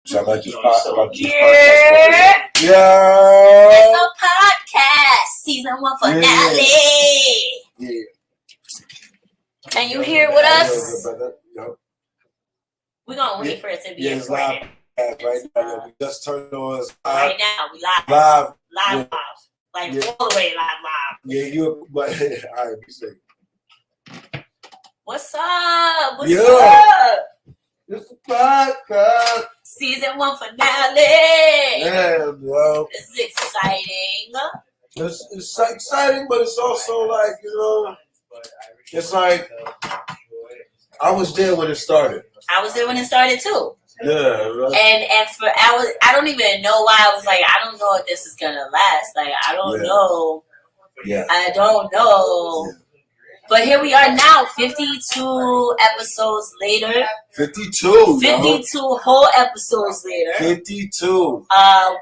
So I might just Yeah. Yeah. It's a podcast. Season 1 finale. Yeah. Can you hear with us? Yep. We're going to wait for it to be it's live right now. We just turned on. Right now, we live. Live. Like all the way live. Yeah, but all right, be safe. What's up? What's Yeah. up? It's a podcast. Season 1 finale. Yeah, bro. This is exciting. It's exciting, but it's also like, it's like I was there when it started. I was there when it started too. Yeah, right. And for hours, I don't even know why I was like, I don't know if this is gonna last. Like, I don't know. Yeah. I don't know. Yeah. But here we are now, 52 episodes later. 52. 52 whole episodes later. 52.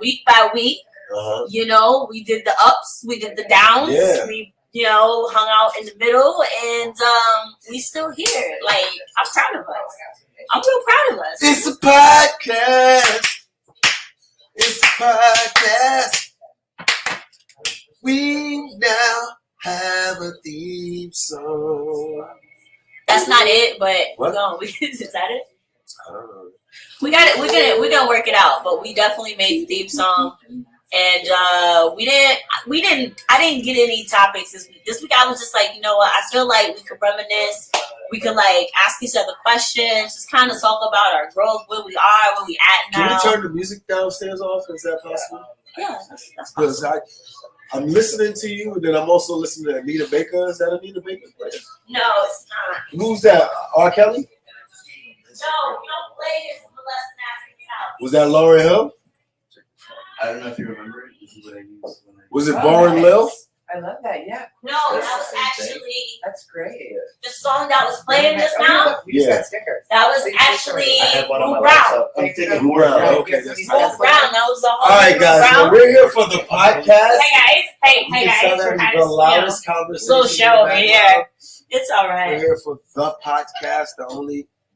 Week by week. Uh-huh. We did the ups, we did the downs. Yeah. We, hung out in the middle, and we still here. Like, I'm proud of us. I'm real proud of us. It's a podcast. It's a podcast. We now have a theme song. That's not it, but what? Is that it? I don't know. We got it. We're gonna work it out, but we definitely made the theme song, and I didn't get any topics this week. This week I was just like, you know what? I feel like we could reminisce. We could like ask each other questions, just kind of talk about our growth, where we are, where we at now. Can we turn the music downstairs off? Is that possible? Yeah, that's possible. I'm listening to you, and then I'm also listening to Anita Baker. Is that Anita Baker? No, it's not. Who's that? R. Kelly? No, we don't play his molesting ass house. Was that Lauryn Hill? I don't know if you remember it. This is what I used. Was it Born Lil? I love that, yeah. No, that was actually that's great. The song that was playing just now. We just got stickers. That was actually Boo Brown. Boo Brown. Okay, that's Boo Brown. That was the whole. All right, guys. So we're here for the podcast. Hey guys. The loudest conversation. Little show over here. It's all right. We're here for the podcast,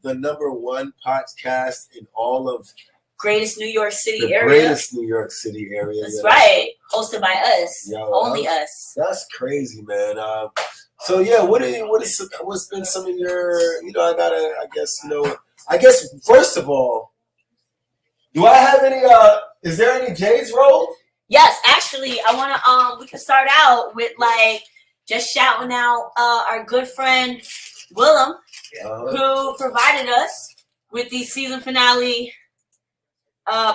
the number one podcast in all of greatest New York City area. Greatest New York City area. That's right. Hosted by us. Only us. That's crazy, man. So yeah, what's been some of your? I guess first of all, do I have any? Is there any Jay's roll? Yes, actually, I wanna. We can start out with like just shouting out our good friend Willem, who provided us with the season finale.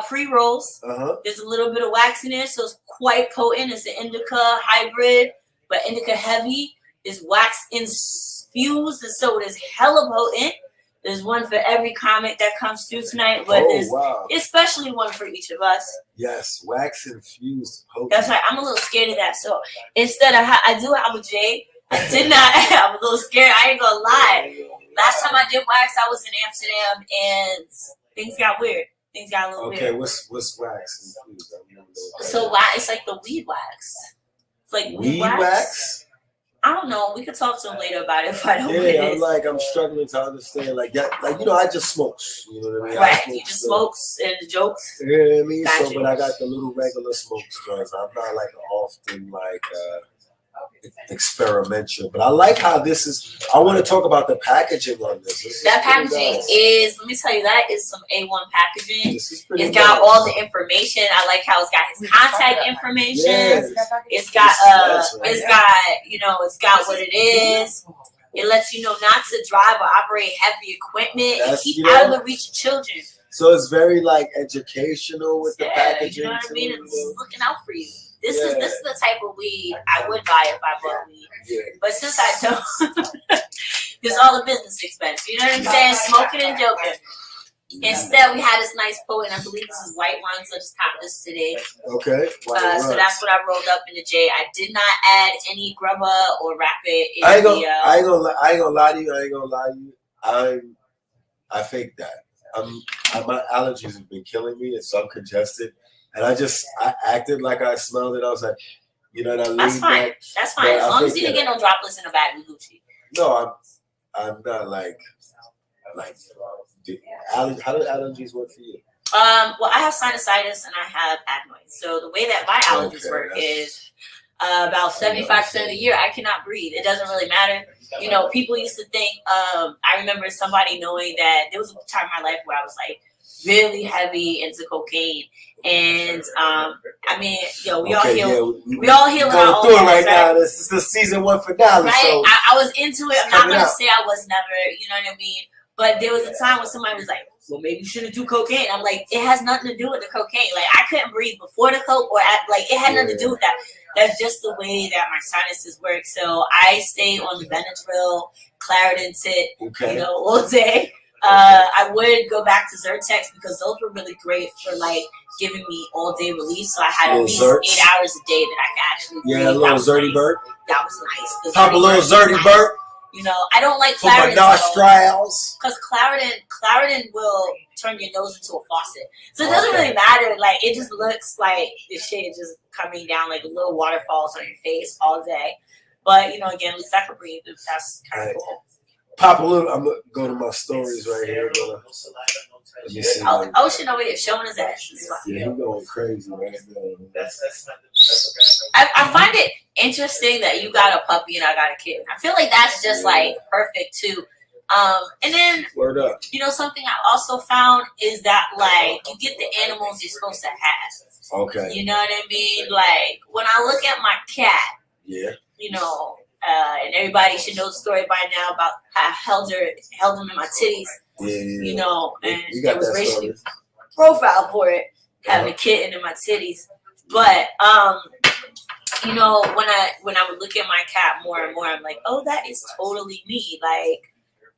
Pre-rolls. There's a little bit of wax in there, so it's quite potent. It's an indica hybrid, but indica heavy. Is wax infused, and so it is hella potent. There's one for every comic that comes through tonight, but there's especially one for each of us. Yes, wax infused potent. That's right. I'm a little scared of that, so instead I do have a J. I did not. I'm a little scared. I ain't gonna lie. Last time I did wax, I was in Amsterdam, and things got weird. Things got a little weird. Okay, what's wax? So it's like the weed wax. It's like weed wax? I don't know. We could talk to him later about it if I don't know what it is. I'm struggling to understand. I just smokes. You know what I mean? Right. You just smokes and jokes. You know what I mean? But I got the little regular smokes because I'm not like often experimental, but I like how this is. I want to talk about the packaging on this. That packaging is, let me tell you, that is some A1 packaging. It's got nice. All the information. I like how it's got his contact information. Yes. It's got it's got what it is. It lets you know not to drive or operate heavy equipment and keep out of the reach of children. So it's very like educational with the packaging. You know what I mean? It's looking out for you. This is the type of weed I would buy if I bought weed. Yeah. But since I don't, it's all a business expense. You know what I'm saying? Smoking and joking. Instead, we had this nice potent. I believe this is white wine, so I just copped this today. Okay. So that's what I rolled up in the J. I did not add any grubba or rapid. I ain't gonna lie to you. I faked that. My allergies have been killing me, and so I'm congested. And I acted like I smelled it. I was like, that's fine. That's fine. As long as you didn't get no droplets in the bag, we Gucci. No, I'm not like. How do allergies work for you? Well, I have sinusitis and I have adenoids. So the way that my allergies work is about 75% of the year I cannot breathe. It doesn't really matter. You know, people used to think. I remember somebody knowing that there was a time in my life where I was like really heavy into cocaine, and I mean, yo, we all heal. We all heal in our own through it ways, right now. This is the season 1 finale. Right? So I was into it. I'm not coming gonna out. say I was never. You know what I mean? But there was a time when somebody was like, well, maybe you shouldn't do cocaine. I'm like, it has nothing to do with the cocaine. Like, I couldn't breathe before the coke or like, it had nothing to do with that. That's just the way that my sinuses work. So I stay on the Benadryl, Claritin tit, Okay. you know, all day. I would go back to Zyrtex because those were really great for like giving me all day relief. So I had at Little least Zerts. 8 hours a day that I could actually breathe. Yeah, a little Zerty Bird. That was nice. The Pop a little was Zerty nice. Bird You know, I don't like for my Claritin nostrils. because Claritin will turn your nose into a faucet. So it doesn't really matter. Like, it just looks like the shit is just coming down like little waterfalls on your face all day. But, you know, again, at least I can breathe. That's kind of cool. Pop a little. I'm gonna go to my stories right here. Let me see. Oh, Ocean over here showing his ass. Yeah, he going crazy right now. I find it interesting that you got a puppy and I got a kid. I feel like that's just like perfect too. And then, Word up. you know, something I also found is that like you get the animals you're supposed to have. Okay. You know what I mean? Like when I look at my cat, Yeah. you know, and everybody should know the story by now about how I held him in my titties, Yeah. you know, and You got it was that racially story. profiled for it, having a kitten in my titties. But you know, when I would look at my cat more and more, I'm like, oh, that is totally me. Like,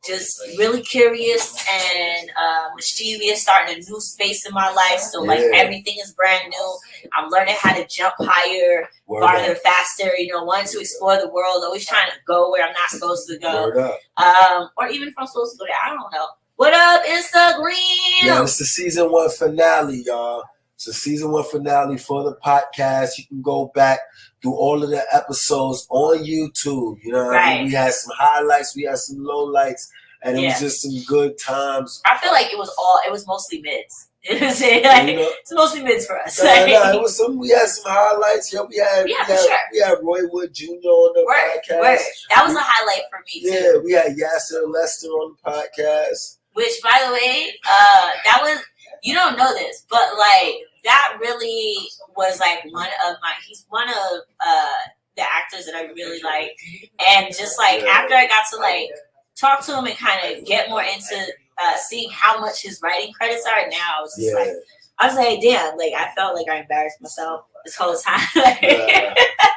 just really curious and mischievous, starting a new space in my life. So like everything is brand new. I'm learning how to jump higher, farther, faster. You know, wanting to explore the world, always trying to go where I'm not supposed to go. Word up. Or even if I'm supposed to go there, I don't know. What up, Instagram? Yeah, it's the season 1 finale, y'all. It's the season 1 finale for the podcast. You can go back through all of the episodes on YouTube. You know what I mean? We had some highlights, we had some lowlights, and it was just some good times. I feel like it was mostly mids. You know what I'm saying? You Like, know? it's mostly mids for us. No, it was some. We had some highlights. Yo, we had Roy Wood Jr. on the podcast. Word. That was a highlight for me too. Yeah, we had Yasser Lester on the podcast. Which, by the way, that was, you don't know this, but like that really was like he's one of the actors that I really like, and just like after I got to like talk to him and kind of get more into seeing how much his writing credits are now, I was just like, I was like, damn, like I felt like I embarrassed myself this whole time.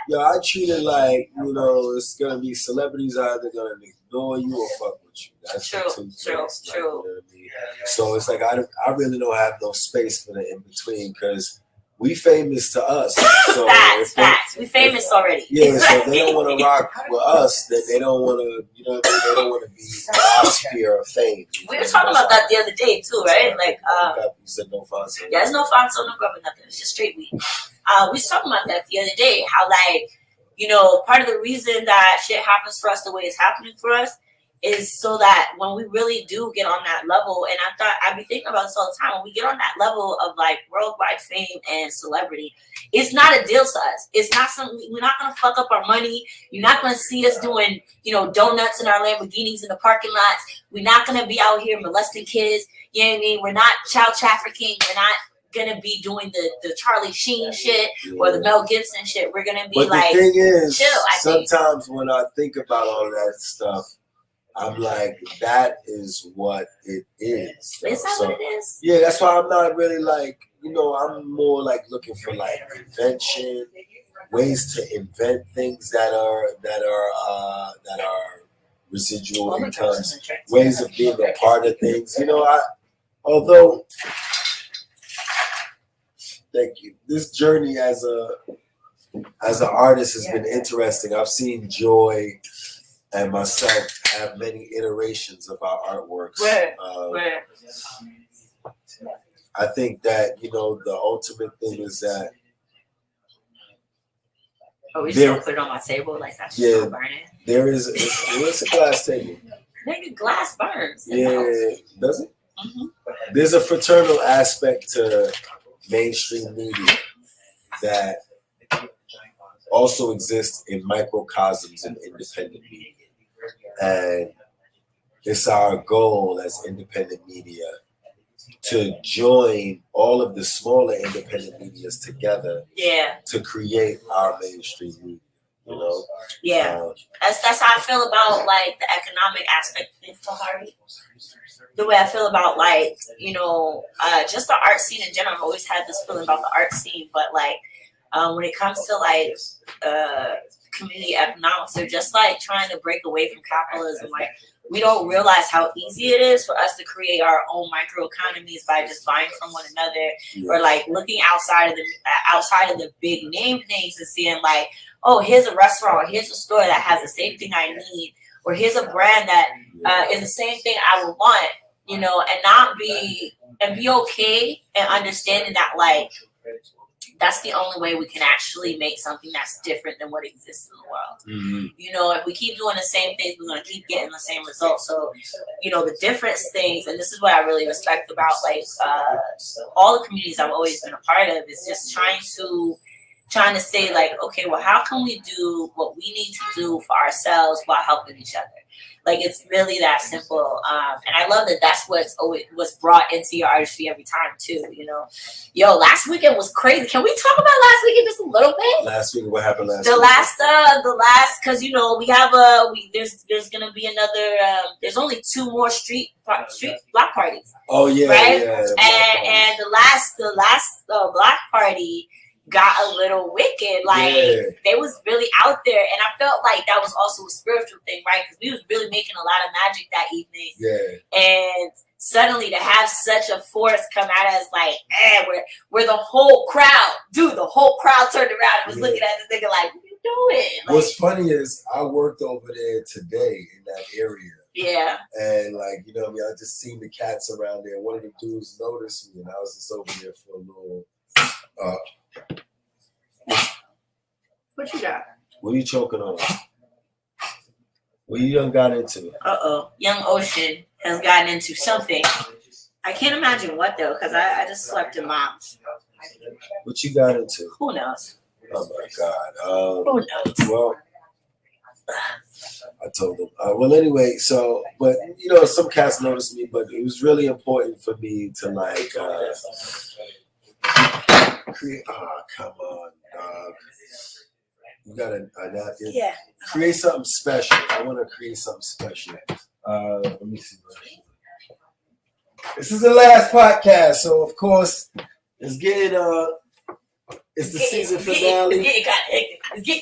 Yo, I treat it like, you know, it's gonna be celebrities either gonna ignore you or fuck with you. That's true. You know what I mean? So it's like I really don't have no space for the in between because we famous to us. So facts. We famous already. Yeah, so if they don't want to rock with us, then they don't want to, you know what I mean? They don't want to be in our sphere of fame. We were talking about that the other day too, right? Like, you said no Fonso. Yeah, there's no Fonso, no Grubba, nothing. It's just straight weed. We was talking about that the other day, how like, you know, part of the reason that shit happens for us the way it's happening for us is so that when we really do get on that level, and I'd be thinking about this all the time, when we get on that level of like worldwide fame and celebrity, it's not a deal to us. It's not something, we're not going to fuck up our money. You're not going to see us doing, you know, donuts in our Lamborghinis in the parking lots. We're not going to be out here molesting kids. You know what I mean? We're not child trafficking. We're not going to be doing the Charlie Sheen shit or the Mel Gibson shit. We're going to be like, the thing is, chill, sometimes when I think about all that stuff, I'm like, that is what it is. Is that what it is? Yeah, that's why I'm not really like, you know, I'm more like looking for like invention, ways to invent things that are residual incomes, ways of being a part of things. You know, although thank you. This journey as an artist has been interesting. I've seen Joy and myself have many iterations of our artworks. Where? I think that, you know, the ultimate thing is that we just gonna put it on my table like that's just not burning. There is it's a glass table. Nigga, glass burns. Yeah, does it? there's a fraternal aspect to mainstream media that also exists in microcosms and independent media. And it's our goal as independent media to join all of the smaller independent medias together to create our mainstream media. You know? Yeah. That's how I feel about like the economic aspect of things for Harvey. The way I feel about like, you know, just the art scene in general. I've always had this feeling about the art scene, but like when it comes to like community economics, they're just like trying to break away from capitalism. Like we don't realize how easy it is for us to create our own microeconomies by just buying from one another, or like looking outside of the big name things and seeing like, oh, here's a restaurant, or here's a store that has the same thing I need, or here's a brand that is the same thing I would want, you know, and be okay and understanding that like that's the only way we can actually make something that's different than what exists in the world. You know, if we keep doing the same things, we're going to keep getting the same results. So, you know, the difference things, and this is what I really respect about like all the communities I've always been a part of, is just trying to say like, okay, well, how can we do what we need to do for ourselves while helping each other? Like, it's really that simple. And I love that that's what's brought into your artistry every time too, you know. Yo, last weekend was crazy. Can we talk about last weekend just a little bit? Last week, what happened last week? The last, because, you know, we have there's going to be another, there's only 2 more street block parties. Oh, yeah. Right? Yeah, and the last block party got a little wicked. Like they was really out there, and I felt like that was also a spiritual thing, right? Because we was really making a lot of magic that evening. And suddenly to have such a force come at us, like, we're the whole crowd, dude. The whole crowd turned around and was looking at this nigga like, what you doing? Like, what's funny is I worked over there today in that area. Yeah. And like, you know what I mean, I just seen the cats around there. One of the dudes noticed me, and I was just over there for a little what you got? What are you choking on? What you done got into? Young Ocean has gotten into something. I can't imagine what though, because I just slept in mom's. What you got into? Who knows? Oh my God. Who knows? Well, I told them. Well, anyway, so, but you know, some cats noticed me, but it was really important for me to like create. Oh, come on, dog. You got a napkin? Yeah. Create something special. I want to create something special. Let me see. This is the last podcast, so of course it's getting it's the season finale.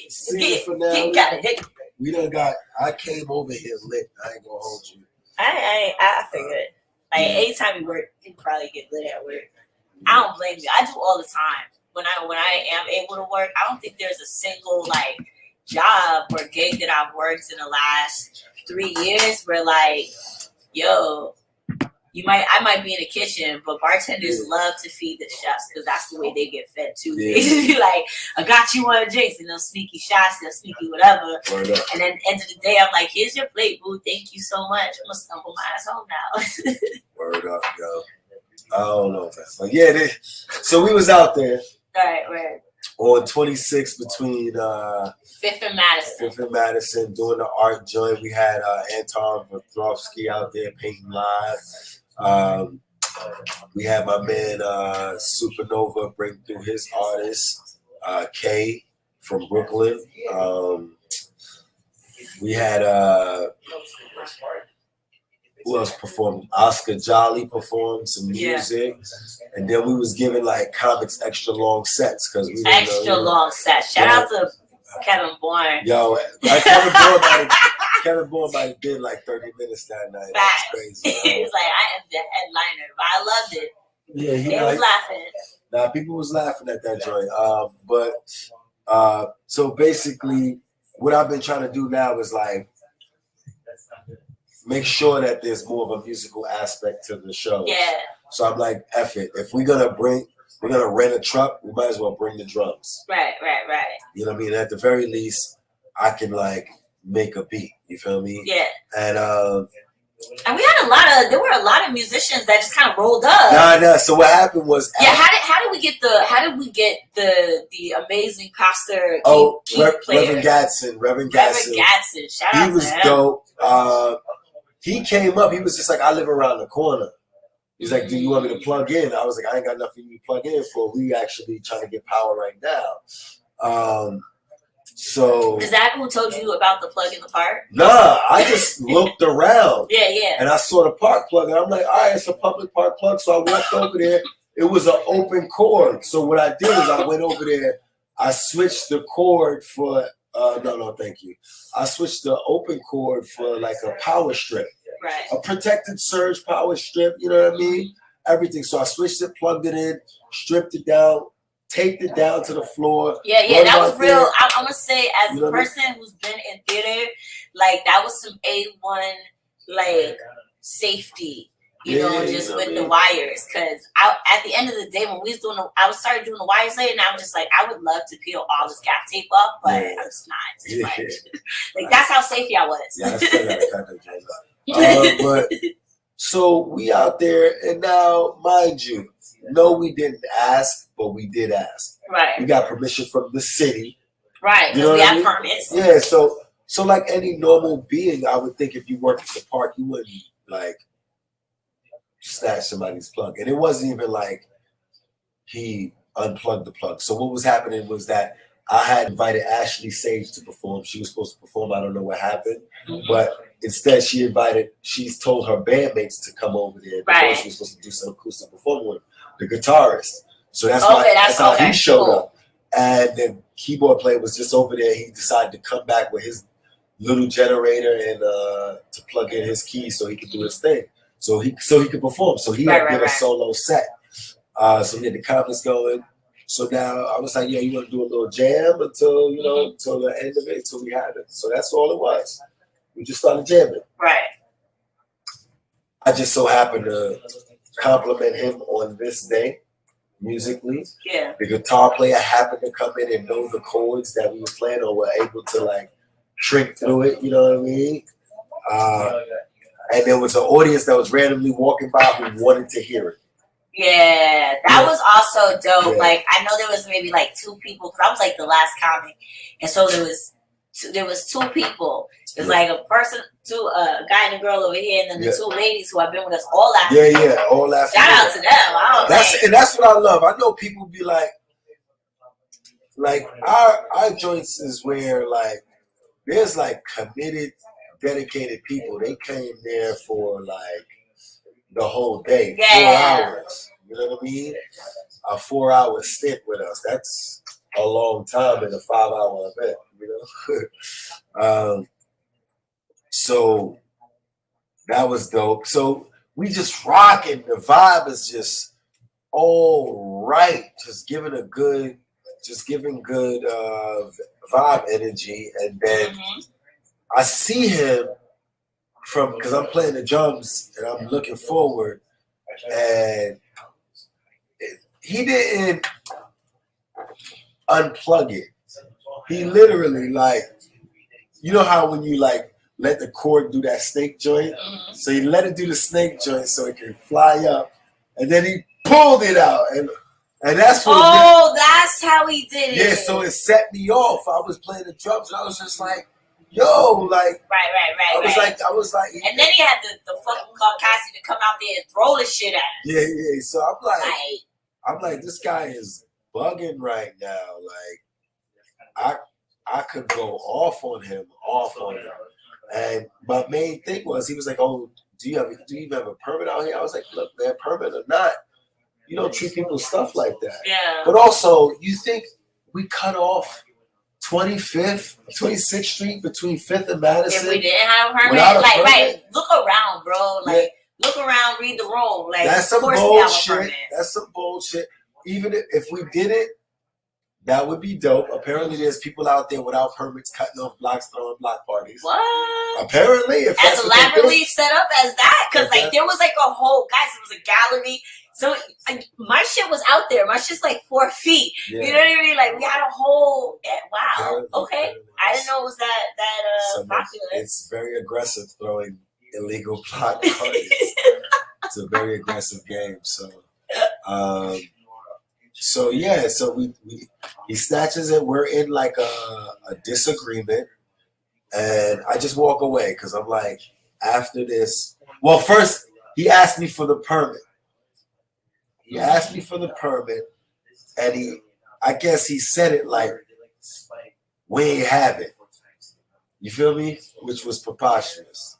Season finale. We done got. I came over here lit. I ain't gonna hold you. I figured. Like anytime you work, you probably get lit at work. I don't blame you. I do all the time. When I am able to work, I don't think there's a single like job or gig that I've worked in the last 3 years where like, yo, I might be in the kitchen, but bartenders love to feed the chefs because that's the way they get fed too. They just be like, I got you one of Jake's, and they'll sneaky shots, they'll sneaky whatever. And then end of the day, I'm like, here's your plate, boo. Thank you so much. I'm gonna stumble my ass home now. Word up, yo. I don't know, man. But yeah, so we was out there. Right. On 26 between 5th and Madison doing the art joint. We had Anton Petrovsky out there painting live. We had my man Supernova bring through his artist, Kay from Brooklyn. We had who else performed? Oscar Jolly performed some music, and then we was giving like comics extra long sets because we long sets. Shout out to Kevin Bourne. Yo, Kevin Bourne might have been like 30 minutes that night. That's crazy. He was like, I am the headliner, but I loved it. Yeah, he was laughing. Nah, people was laughing at that joint. So basically, what I've been trying to do now is like make sure that there's more of a musical aspect to the show. Yeah. So I'm like, F it. If we're gonna rent a truck, we might as well bring the drums. Right. You know what I mean? At the very least, I can like make a beat. You feel me? Yeah. And And there were a lot of musicians that just kind of rolled up. Nah. So what happened was, Yeah, how did we get the amazing pastor King player? Reverend Gadsden. Reverend Gadsden. Shout out He was to him. dope. He came up. He was just like, I live around the corner. He's like, do you want me to plug in? I was like, I ain't got nothing to plug in for. We actually trying to get power right now. So is that who told you about the plug in the park? Nah, I just looked around. Yeah. And I saw the park plug, and I'm like, all right, it's a public park plug. So I walked over there. It was an open cord. So what I did is I went over there. I switched the cord for no, thank you. I switched the open cord for like a power strip. Right. A protected surge power strip, you know what I mean? Everything. So I switched it, plugged it in, stripped it down, taped it down to the floor. Yeah, that was real. There. I'm gonna say, as a person who's been in theater, like that was some A1 like safety, you know, just with the wires. Cause at the end of the day, when we was doing, I started doing the wires later, and I was just like, I would love to peel all this gaff tape off, but I'm just not. Like that's how safety I was. Yeah, I still got to cut that joint up. But so we out there, and now, mind you, no, we didn't ask, but we did ask. Right. We got permission from the city. Right, because we have permits. Yeah, so like any normal being, I would think if you worked at the park, you wouldn't like snatch somebody's plug. And it wasn't even like he unplugged the plug. So what was happening was that I had invited Ashley Sage to perform. She was supposed to perform. I don't know what happened. But instead, she's told her bandmates to come over there. Because she was supposed to do some acoustic performing with him, the guitarist. So that's how he showed up. And the keyboard player was just over there. He decided to come back with his little generator and to plug in his keys so he could do his thing. So he could perform. So he had to get a solo set. So we had the comments going. So now I was like, yeah, you want to do a little jam until, till the end of it, till we had it. So that's all it was. We just started jamming. Right. I just so happened to compliment him on this day, musically. Yeah. The guitar player happened to come in and know the chords that we were playing, or were able to like shrink through it, you know what I mean? And there was an audience that was randomly walking by who wanted to hear it. Yeah, that was also dope. Yeah. Like, I know there was maybe like two people, because I was like the last comic, and so there was two people. There's like a guy and a girl over here, and then the two ladies who have been with us all last year. Yeah, all last Shout out to them. And that's what I love. I know people be like our joints is where like there's like committed, dedicated people. They came there for like the whole day, 4 hours. You know what I mean? A 4-hour stint with us. That's a long time in a 5-hour event, you know? So that was dope. So we just rocking. The vibe is just all right. Just giving good vibe energy. And then I see him because I'm playing the drums and I'm looking forward, and he didn't unplug it. He literally you know how when you let the cord do that snake joint? So he let it do the snake joint so it can fly up, and then he pulled it out, and that's what that's how he did it. Yeah, so it set me off. I was playing the drums and I was just like, yo, right. I was like, and then he had the fucking Caucasian to come out there and throw the shit at us. Yeah. So I'm like, this guy is bugging right now. Like, I could go off on him. And my main thing was, he was like, oh, do you even have a permit out here? I was like, look, man, permit or not, you don't treat people's stuff like that. Yeah. But also, you think we cut off 26th Street between 5th and Madison? If we didn't have a permit, right. Look around, bro. Look around, read the room. That's some bullshit. That's some bullshit. Even if we did it, that would be dope. Apparently, there's people out there without permits cutting off blocks, throwing block parties. What? Apparently, if as elaborately set up as that, because there was a whole it was a gallery. So my shit was out there. My shit's 4 feet. Yeah. You know what I mean? We had a whole. Wow. Okay. I didn't know it was that popular. It's very aggressive throwing illegal block parties. It's a very aggressive game. So, he snatches it. We're in like a disagreement, and I just walk away because I'm like, after this. Well, first he asked me for the permit. And I guess he said it like, we ain't have it. You feel me? Which was preposterous.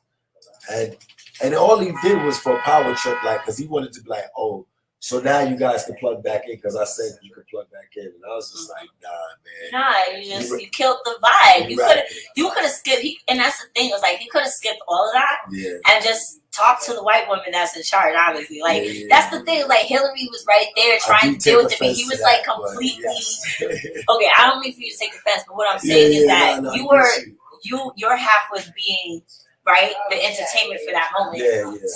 And all he did was for a power trip, like, because he wanted to be like, oh, so now you guys can plug back in because I said you could plug back in. And I was just like, nah, man. You killed the vibe. Right. You could have skipped, and that's the thing, it was like, he could have skipped all of that Yeah. and just talked to the white woman that's in charge, obviously. Like, that's the thing, like, Hillary was right there trying to deal with it, but he was like completely, okay, I don't mean for you to take offense, but what I'm saying is that your half was being, right, the entertainment for that moment.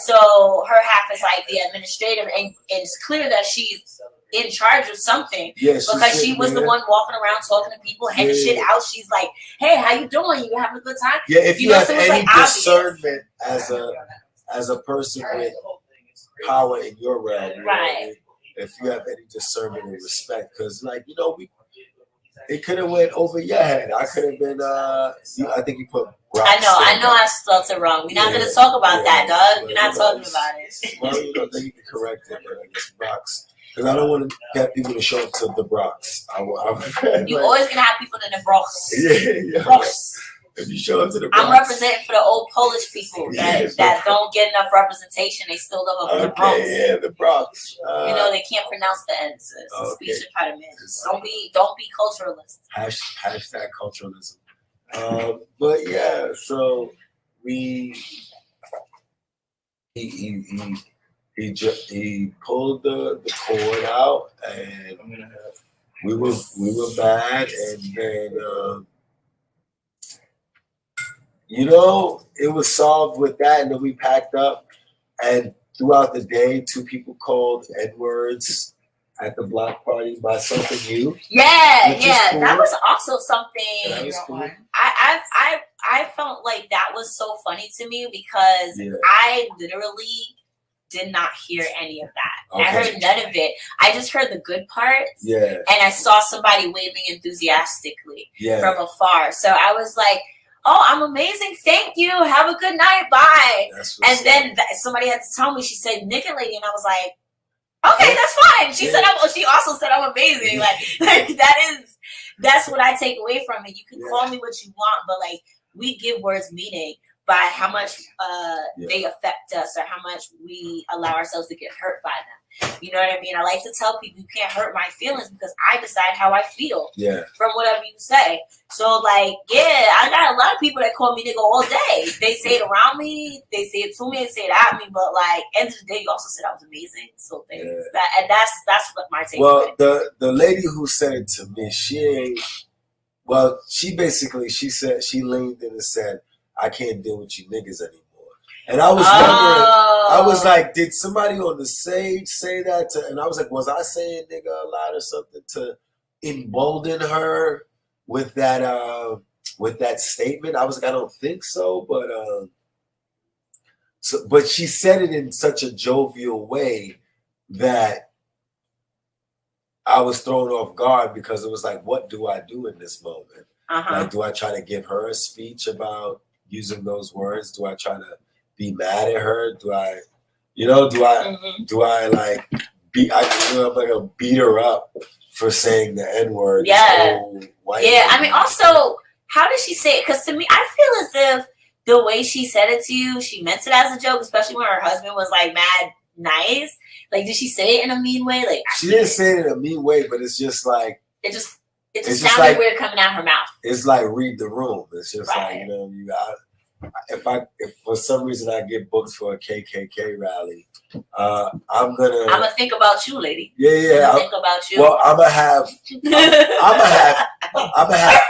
So her half is like the administrative, and it's clear that she's in charge of something because she was the one walking around talking to people, handing shit out. She's like, "Hey, how you doing? You having a good time?" Yeah, if you have so it was any like discernment as a person with power in your realm, you know what I mean? If you have any discernment and respect, because like it could have went over your head. I could have been. I think you put. I know. I spelled it wrong. We're not gonna talk about that, dog. We're not talking about it. Well, then you can correct it. It's Bronx, because I don't want to get people to show up to the Bronx. You always gonna have people in the Bronx. Yeah. Bronx. If you show up to the Bronx, I'm representing for the old Polish people that don't get enough representation. They still live up in the Bronx. Yeah, the Bronx. They can't pronounce the N's. It's a speech impediment. Don't be culturalist. Hashtag culturalism. But yeah, so he pulled the cord out, and we were mad, and then it was solved with that, and then we packed up, and throughout the day, 2 people called N-words at the block party, myself and you. Yeah, Cool. that was also something. That was cool. I felt like that was so funny to me because I literally did not hear any of that. Okay. I heard none of it. I just heard the good parts. Yeah. And I saw somebody waving enthusiastically from afar. So I was like, oh, I'm amazing. Thank you. Have a good night. Bye. And then somebody had to tell me, she said, nigga lady. And I was like, okay, that's fine. She said, she also said I'm amazing. Like that's what I take away from it. You can call me what you want, but like we give words meaning by how much they affect us or how much we allow ourselves to get hurt by them. You know what I mean? I like to tell people you can't hurt my feelings because I decide how I feel from whatever you say. So like, I got a lot of people that call me nigga all day. They say it around me, they say it to me, they say it at me, but like end of the day, you also said I was amazing. So thanks. That's what my take. Well, the lady who said it to me, she said she leaned in and said, I can't deal with you niggas anymore. And I was wondering, I was like, did somebody on the stage say that and I was like, was I saying nigga a lot or something to embolden her with that statement? I was like, I don't think so, but she said it in such a jovial way that I was thrown off guard because it was like, what do I do in this moment? Like, do I try to give her a speech about using those words? Do I try to be mad at her? Do I like I'm gonna beat her up for saying the N-word? I mean, also, how did she say it? Because to me, I feel as if the way she said it to you, she meant it as a joke, especially when her husband was like mad nice. Like, did she say it in a mean way? Like, she didn't say it in a mean way, but it's just like it just sounded like, weird coming out her mouth. It's like read the room. It's just like, you got. If for some reason I get booked for a KKK rally, I'm gonna think about you, lady. I'm think about you. Well, I'm gonna have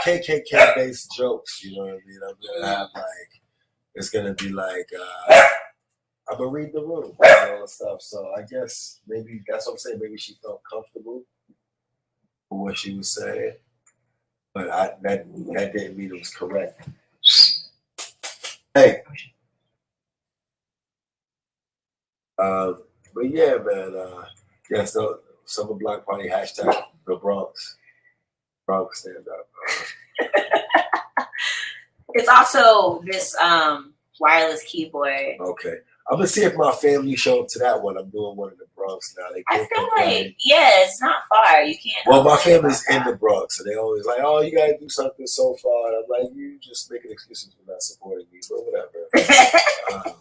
KKK based jokes. You know what I mean? I'm gonna have it's gonna be like I'm gonna read the room and all that stuff. So I guess maybe that's what I'm saying. Maybe she felt comfortable with what she was saying, but that didn't mean it was correct. Hey, But yeah, man. Yeah, so Summer Block Party hashtag the Bronx. Bronx stand up. It's also this wireless keyboard. Okay. I'm gonna see if my family show up to that one. I'm doing one in the Bronx now. They I can't feel complain. like, yeah, it's not far. You can't. Well, my complain family's about in the that. Bronx, so they always like, "Oh, you gotta do something so far." And I'm like, "You just making excuses for not supporting me, but whatever."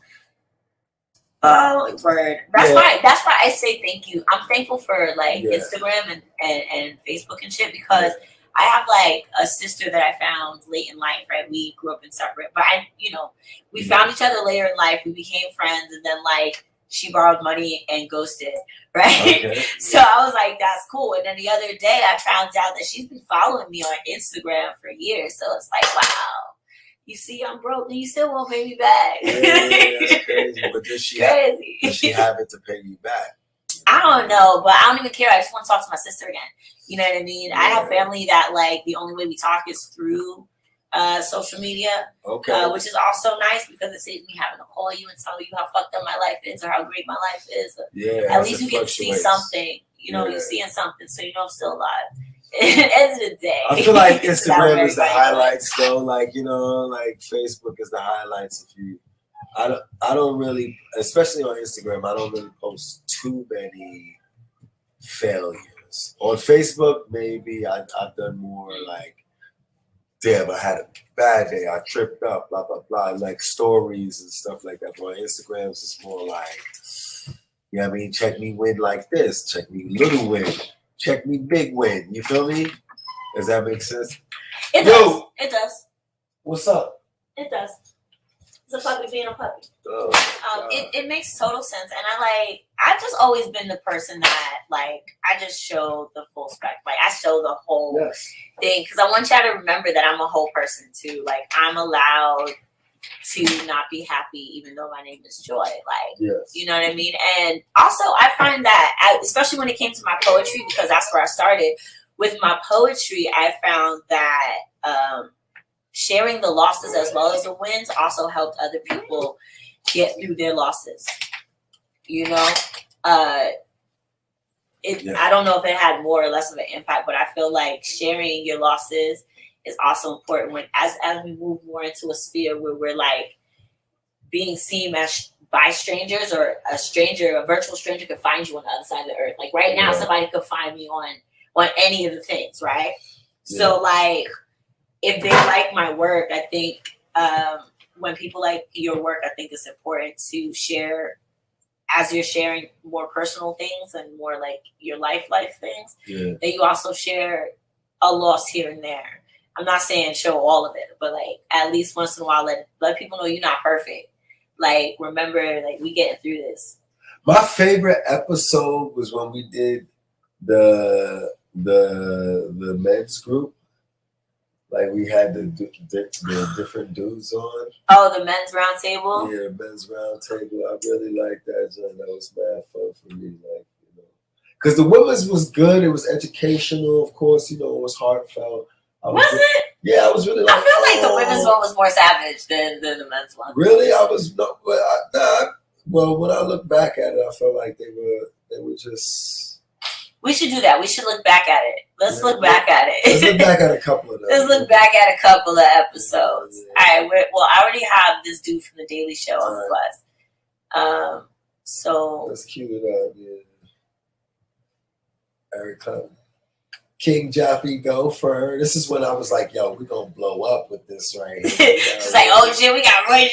Oh, word. That's Yeah. why. That's why I say thank you. I'm thankful for like Yeah. Instagram and Facebook and shit because I have like a sister that I found late in life. Right, we grew up in separate, but we found each other later in life. We became friends, and then like she borrowed money and ghosted. Right. Okay. So I was like, that's cool. And then the other day I found out that she's been following me on Instagram for years. So it's like, wow, you see I'm broke and you still won't pay me back. Yeah, that's crazy. But does she have it to pay you back? I don't know, but I don't even care. I just want to talk to my sister again. You know what I mean? I have family that like the only way we talk is through social media, Okay. which is also nice because it saves me having to call you and tell you how fucked up my life is or how great my life is. Yeah. At as least it you get to see fluctuates. something. You know, Yeah. you're seeing something, so you know I'm still alive. At the end of the day, I feel like That's Instagram how is the everybody highlights, though. Like like Facebook is the highlights. I don't really, especially on Instagram, I don't really post too many failures. On Facebook, maybe I've done more like, damn, I had a bad day, I tripped up, blah blah blah, like stories and stuff like that. But on Instagram, it's more like, you know what I mean? Check me win like this, check me little win, check me big win. You feel me? Does that make sense? It Yo. does. It does. What's up? It does. It's a puppy being a puppy. Oh, God. It makes total sense, and I've just always been the person that like I just show the full spectrum. Like I show the whole Yes. thing because I want y'all to remember that I'm a whole person too. Like I'm allowed to not be happy even though my name is Joy. Like Yes. you know what I mean? And also I find that especially when it came to my poetry, because that's where I started. With my poetry, I found that sharing the losses as well as the wins also helped other people get through their losses. You know? I don't know if it had more or less of an impact, but I feel like sharing your losses is also important when as we move more into a sphere where we're like being seen as by strangers, or a virtual stranger could find you on the other side of the earth. Like right now, somebody could find me on any of the things, right? Yeah. So like if they like my work, I think when people like your work, I think it's important to share as you're sharing more personal things and more like your life things, that you also share a loss here and there. I'm not saying show all of it, but like at least once in a while let people know you're not perfect. Like remember, like we getting through this. My favorite episode was when we did the men's group. Like we had the different dudes on. Oh, the men's round table. Yeah, men's round table. I really liked that. John. That was mad fun for me. Like because the women's was good. It was educational, of course. It was heartfelt. Was it? Yeah, I was really like. I feel like the women's one was more savage than the men's one. Really, I was no. Well, when I look back at it, I felt like they were just. We should do that. We should look back at it. Let's look back at it. Let's look back at a couple of them. Let's look back at a couple of episodes. Yeah. All right. I already have this dude from The Daily Show on the bus. So let's cue it up. Yeah. Eric Clapton. King Jaffe Gopher. This is when I was like, yo, we're going to blow up with this right here. She's like, oh shit, we got Roy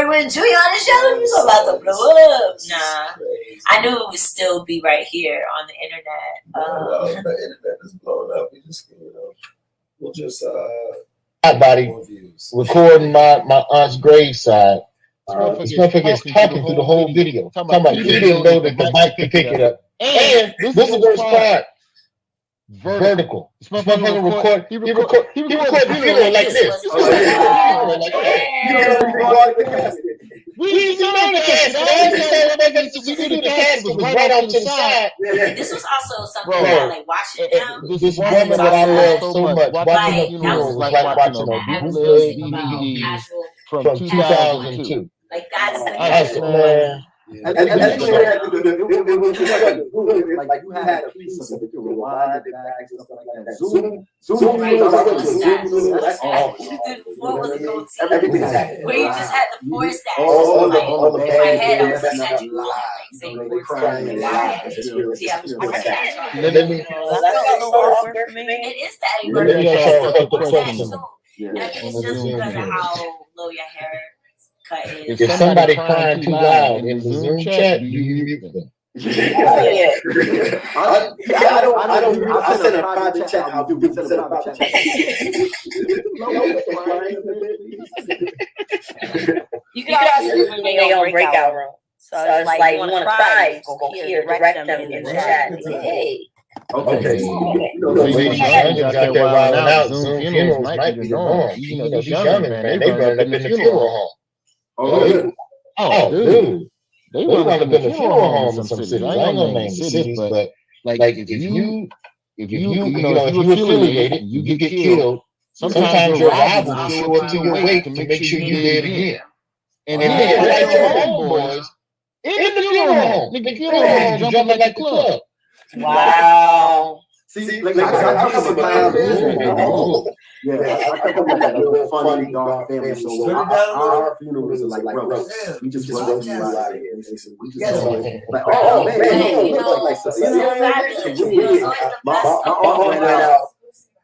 Wayne Jr. on the show. You're about to blow up. Nah. Crazy. I knew it would still be right here on the internet. Well, the internet is blowing up. We just, we'll just body more views. recording my aunt's graveside. This motherfucker is talking through the whole video. Talking about he didn't know that the mic could pick it up. And this is the worst part. Vertical. This motherfucker record. He record the video like this. We didn't know the cast. We knew the cast was right off to the side. This was also something that I like watching now. This woman that I love so much, watching her Like, funeral was like watching a I was bootleg posting about DVD casual, from 2002. like that's the I said, man, Yeah. And then you had to do it was like you had a piece of it, you rewind it back and stuff like that. Zoom funerals, I went to Zoom funerals, that's all. Before was a goatee. Everything is happening. Where you just had the force that All like, the in my head, I was bad just had you like saying they words crying like and that. laughing. Yeah, Let me it is that let me ask y'all a couple questions. And I think it's just because of how low your hair cut is. If somebody crying too loud in the Zoom chat, do you mute them? I send a private chat. I'll do send a private chat. You can also when they on breakout room. So it's like you want to cry, go here, direct them in the chat. Hey. Okay. Ladies and young out there wilding out. Zoom funerals might be the norm. You know, these youngins, man, they run up in the funeral home. Oh, dude. They run up in the funeral home in some cities. I ain't gonna name the cities, but like if you affiliated, you get killed. Sometimes your rival will show up to your wake to make sure you dead again. And then like your homeboys in the funeral home. The funeral home jumping like the club. Wow. See, like I come from a I come from a funny, dark family. So our funerals are like roast. We just roast you out here. We just like, oh man,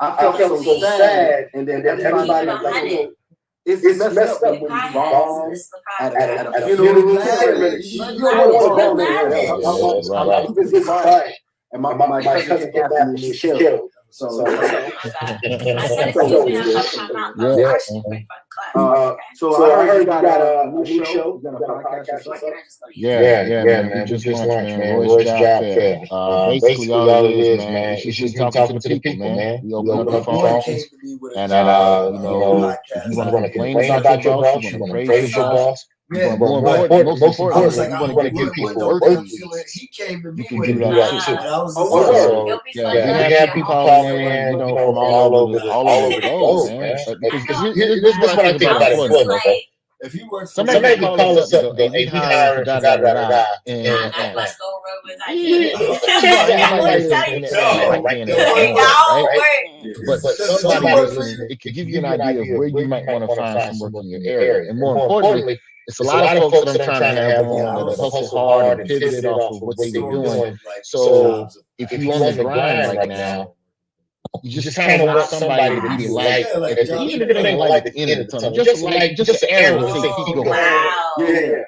I felt so sad, and then everybody was like, it's messed up when you bomb at a funeral. You don't want and my cousin kidnapped and was killed. So I heard you got a new show. You got a podcast. Yeah, man. We just launched, man. Roy's Job Fair. Basically, all it is, man, it's just talking to the people, man. We open up the phone, and if you want to complain about your boss, you want to praise your boss. Yeah, most importantly, you want to give people work. He came to me You can with do it. that too. And I was So, we have people calling in, from all over the globe, man. Because this is what I think about employment. If you work, Somebody can call us up, and he hired, and but somebody, it could give you an idea of where you might want to find some work in your area. And more importantly, it's a lot of folks that I'm trying to have on that hustle hard and pivoted off of what they're doing. So if you on the grind right now, you just kind of want somebody to be like, even if it ain't like the end of the tunnel, just an arrow to say keep going. Wow. Yeah.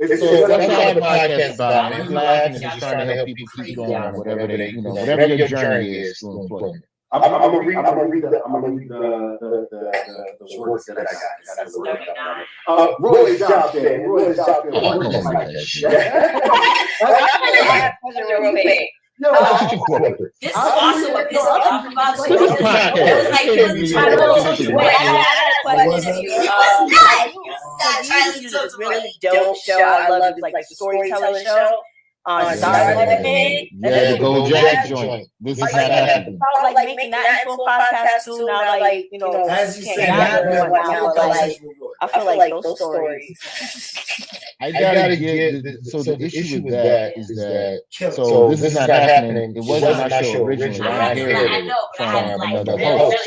So that's all the podcast is about. I'm laughing and just trying to help people keep going, whatever they, whatever your journey is through employment. I'm gonna read the words that I got. Roy's Job Fair. Roy's Job Fair. This is also a piss off about it was like he was trying to hold you. Wait, I got a question. He was not. He was not trying to talk to really dope show. I love it, like the storytelling show on Saturday. Yeah, the Gold Jacket joint. This is not happening. Like making that into a podcast too. Now, like as you said, I feel like those stories. I gotta get. So the issue with that is that. So this is not happening. It wasn't our show originally. I inherited it from another host.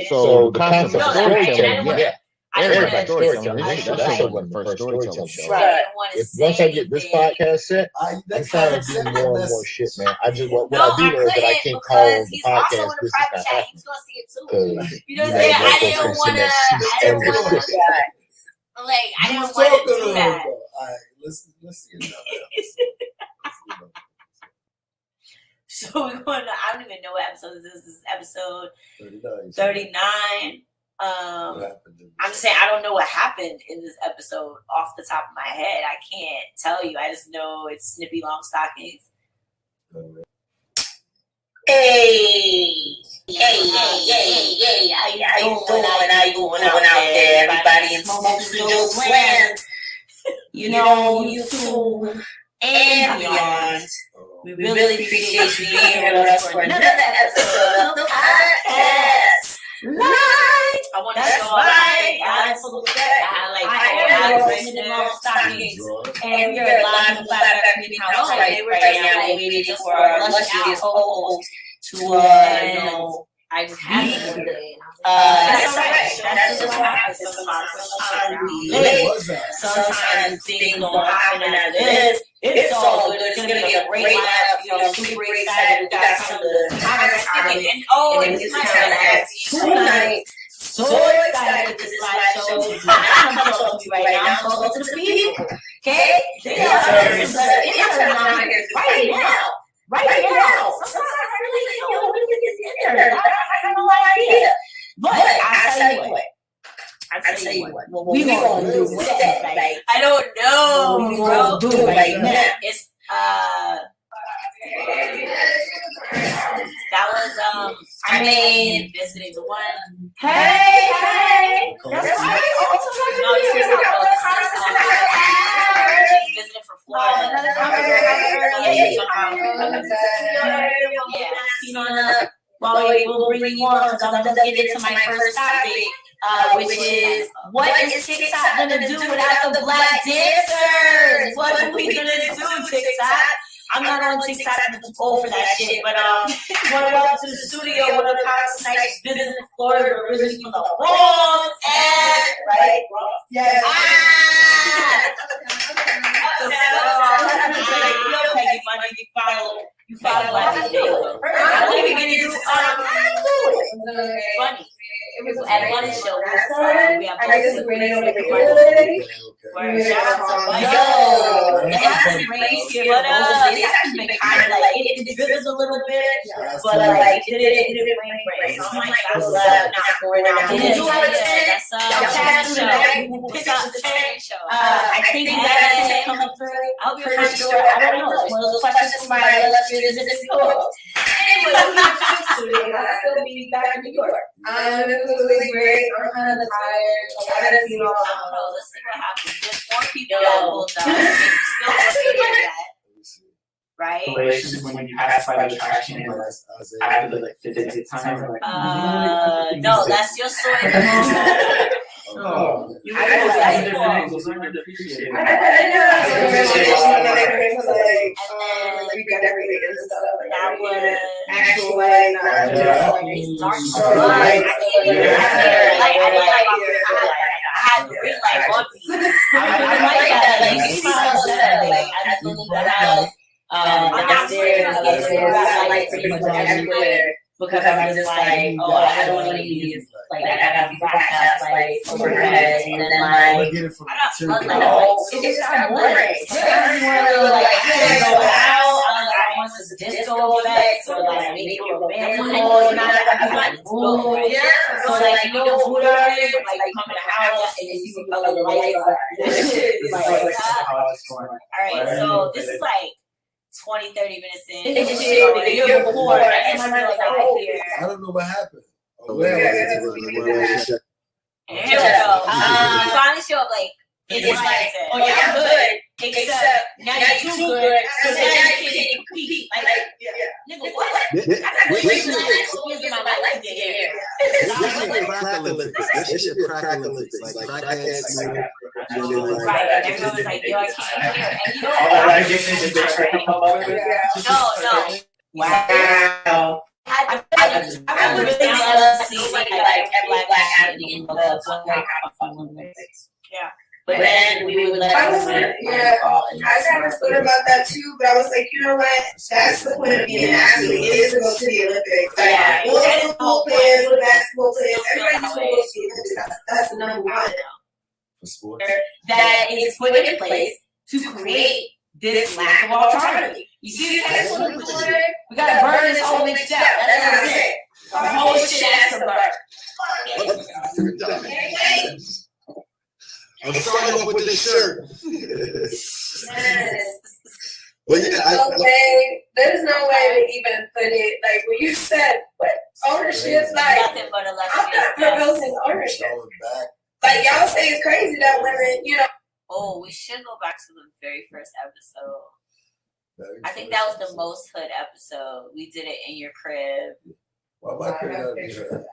So the concept of storytelling, yeah. Everybody's storytelling. That show wasn't the first storytelling show. Right. Once I get this podcast set, I'm trying to do more and more shit, man. I just what I do is that I can't call the podcast. This is not happening. He's gonna see it too. You know what I'm saying? I didn't want to. Like I didn't want to do that. All right, let's see enough. So we're going to. I don't even know what episode this is. This is episode 39. I'm just saying I don't know what happened in this episode off the top of my head. I can't tell you. I just know it's Snippy Longstockings. Hey, how you doing out there, everybody in Smokes and Jokes land? YouTube and beyond. We really appreciate you being here with us for another episode of the podcast. Right. I want to show up. full of respect. I had like I four am women in long stockings. And we are live in the Black Community House right now, waiting for our illustrious co-host to, I just had to do it. That's alright. That's just what happens sometimes. Sometimes we late. Sometimes things don't happen as it is. It's all good. It's gonna be a great lineup. I'm super excited. We got some of the hottest talent. And this is kind of at tonight. So excited for this live show. I'm talking to you right now. I'm talking to the people. Okay? They are right now. Right now. Sometimes I really don't know who is in there. I have no idea. But I tell you what. What we gonna do with that? Like, I don't know. what we gonna do right now? It's that was I mean visiting the one. Hey. That's right. No, this is she's visiting from Florida. Yeah. Well, we'll bring you on because I'm gonna get into my first topic, which is what is TikTok gonna do without the black dancers? What are we gonna do, TikTok? I'm not on TikTok. I'm too old for that shit. But want to welcome to the studio one of the hottest nights business in Florida, originally from the wrong end, right? Yes. You follow like video. I don't even get into Funny. It was At one show, we have I just really don't like it. Shout out to Yo, it hasn't rained here, but it has been kind of like it drizzles a little bit, but like it didn't rain. So I'm like, I'm glad not going out. Did you have a tent? That's Pick up the tent. I think that coming through. I hope you're Pretty sure. I don't know. It's one of those questions for my illustrious co-host. Anyway, I'll still be back in New York. It was really great. I'm kind of tired. I gotta see all I don't know. Let's see what happens. There's more people that pulled up. Still looking at that. Right? When you pass by the attraction, I have to like 50 times. No, that's your story. Oh, I know that's different. Those are appreciated. we got everything and stuff. That was Actual like, it's dark so light. I had the ring light on me. I like that. Like, you see how like, I just looked that out. Downstairs, I like pretty much everywhere. Because I'm just like, oh, I don't want to use like I gotta be broadcast like overhead and then like Get it from it just got boring. I'm really like I can't go out. I want this disco effect or like maybe a band or not. So like you know food already, like come in the house and then you can color the lights up. This shit is like Alright, so this is like 20, 30 minutes in. it's just shit the year before and my mind was like, oh here. I don't know what happened. Here we go. You finally show up like It's like, oh yeah, I'm good. Except now you're too good. So now you can't even compete. Like, nigga, what? I got 3 years in my life to get here. This shit crack Olympics. Like crackheads, right, and everyone was like, yo, I can't hear. And you know Oh, no. Wow. I would really love to see like every black athlete in the Olympics. Yeah. But then we would let I was like, I kind of thought about that too, but I was like, you know what? That's the point of being an athlete. It is to go to the Olympics. Like, Yeah. little football players, little basketball players, everybody just want to go to the Olympics. That's the number one. For sports. that is put in place to create this lack of alternative. You see this? We gotta burn this whole mix out. That's what I'm saying. The whole shit has to burn. I'm starting off with this shirt. But yeah, No way. There's no way to even put it like when you said, but ownership, like nothing but a I'm not promoting ownership. Going back. Like y'all say it's crazy that women, you know. Oh, we should go back to the very first episode. Very I think first that was the episode. most hood episode. We did it in your crib. Why am I putting that in here?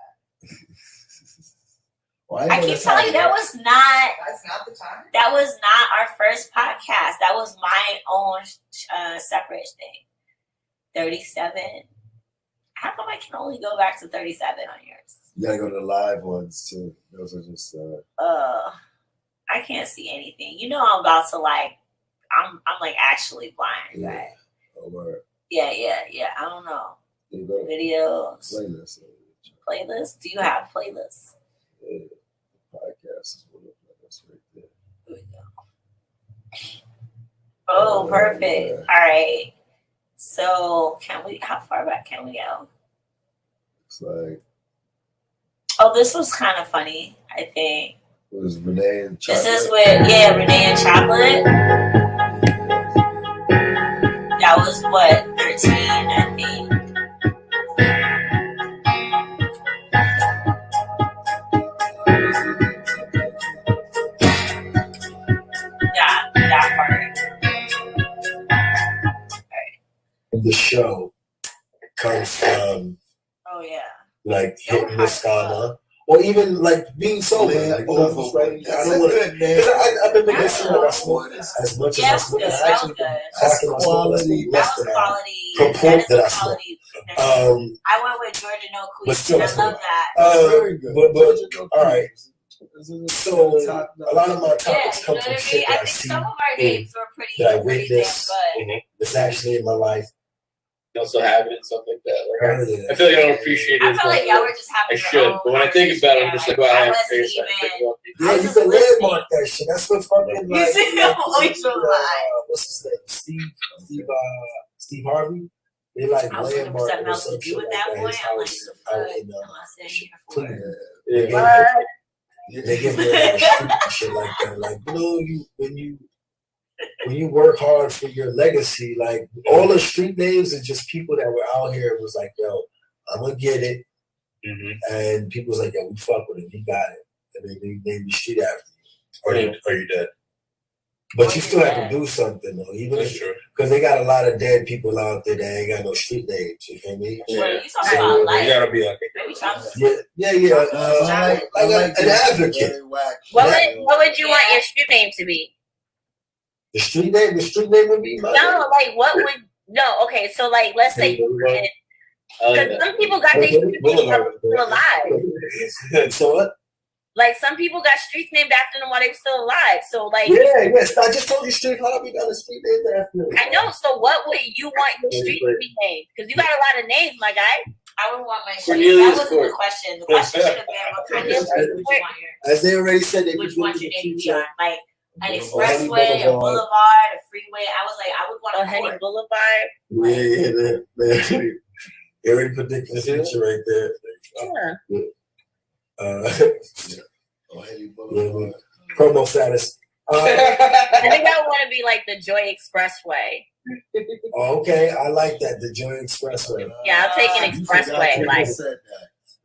I keep telling you That's not the time. that was not our first podcast. That was my own separate thing. 37. How come I can only go back to 37 on yours? You gotta go to the live ones too. Those are just. I can't see anything. You know, I'm about to like. I'm like actually blind, Yeah. right? Over. Yeah. I don't know. You go to Videos, playlist. playlists. Do you have playlists? Yeah. Podcast is one of the playlists right there. Here we go. Oh, perfect. Yeah. All right. So, how far back can we go? It's like Oh, this was kind of funny, I think. it was Renee and This Chocolate. is with, Renee and Chocolate. That was what, 13, I think. Yeah, that part. The show comes from Oh, yeah. like hitting the skala, or even like being sober. Like, oh, like, I don't want to. I've been listening to that smoke as much Yeah, as I that was smoke. good. I That actually was quality. That Less was than quality. Purport That that I is smoke. quality. I I went with Georgia No but Queen. still, I that's love what- that. very good. But all right. So a lot of my Yeah, topics you come know what from I shit mean? that I I think see some of our names were pretty that I damn witnessed. good. That's actually in my life. You also have it and stuff like that. Like, Earlier. I feel like I don't appreciate it. I as feel much like y'all as were just having I your should, own but when I think about it, I'm just like, wow, I I have wasn't face. even. Yeah, I you was can listening. landmark that shit. That's what fucking You like. see, I'm always so live. What's his name? Steve Harvey. They like I was looking for landmark something or else some to do shit with like that that. boy. His I'm like, house the fuck out am in I sitting here for? Cleveland. Yeah. They give me a street and shit like that. Like, you know, when you work hard for your legacy, like all the street names are just people that were out here and was like, yo, I'm gonna get it. And people was like, yo, we fuck with him, he got it. And then they named the street after you. Or you dead. But you still have to do something though, even if because they got a lot of dead people out there that ain't got no street names. You feel me? Wait, you talking about like? You gotta be like, Maybe Chocolate. Yeah. Like an advocate. What would you want your street name to be? The street name would be mine. No, like what would okay, so like let's say because some people got their street names while they were still alive. So what? Like some people got streets named after them while they were still alive. So like Yes. I just told you Street Harvey got a street name after him. I know. So what would you want your street to be named? Because you got a lot of names, my guy. I would want my street. Cornelius That wasn't Court. the question. The question should have been what kind of street would you want your As they already said, they which could one do your the name be future. on? Like an Henny expressway, a Boulevard. boulevard, a freeway. I was like, I would want Oh, a Henny court. Boulevard. They already predicted the future right there. Yeah. Promo status. I think I want to be like the Joy Expressway. Okay, I like that. The Joy Expressway. Yeah, I'll take an expressway. Like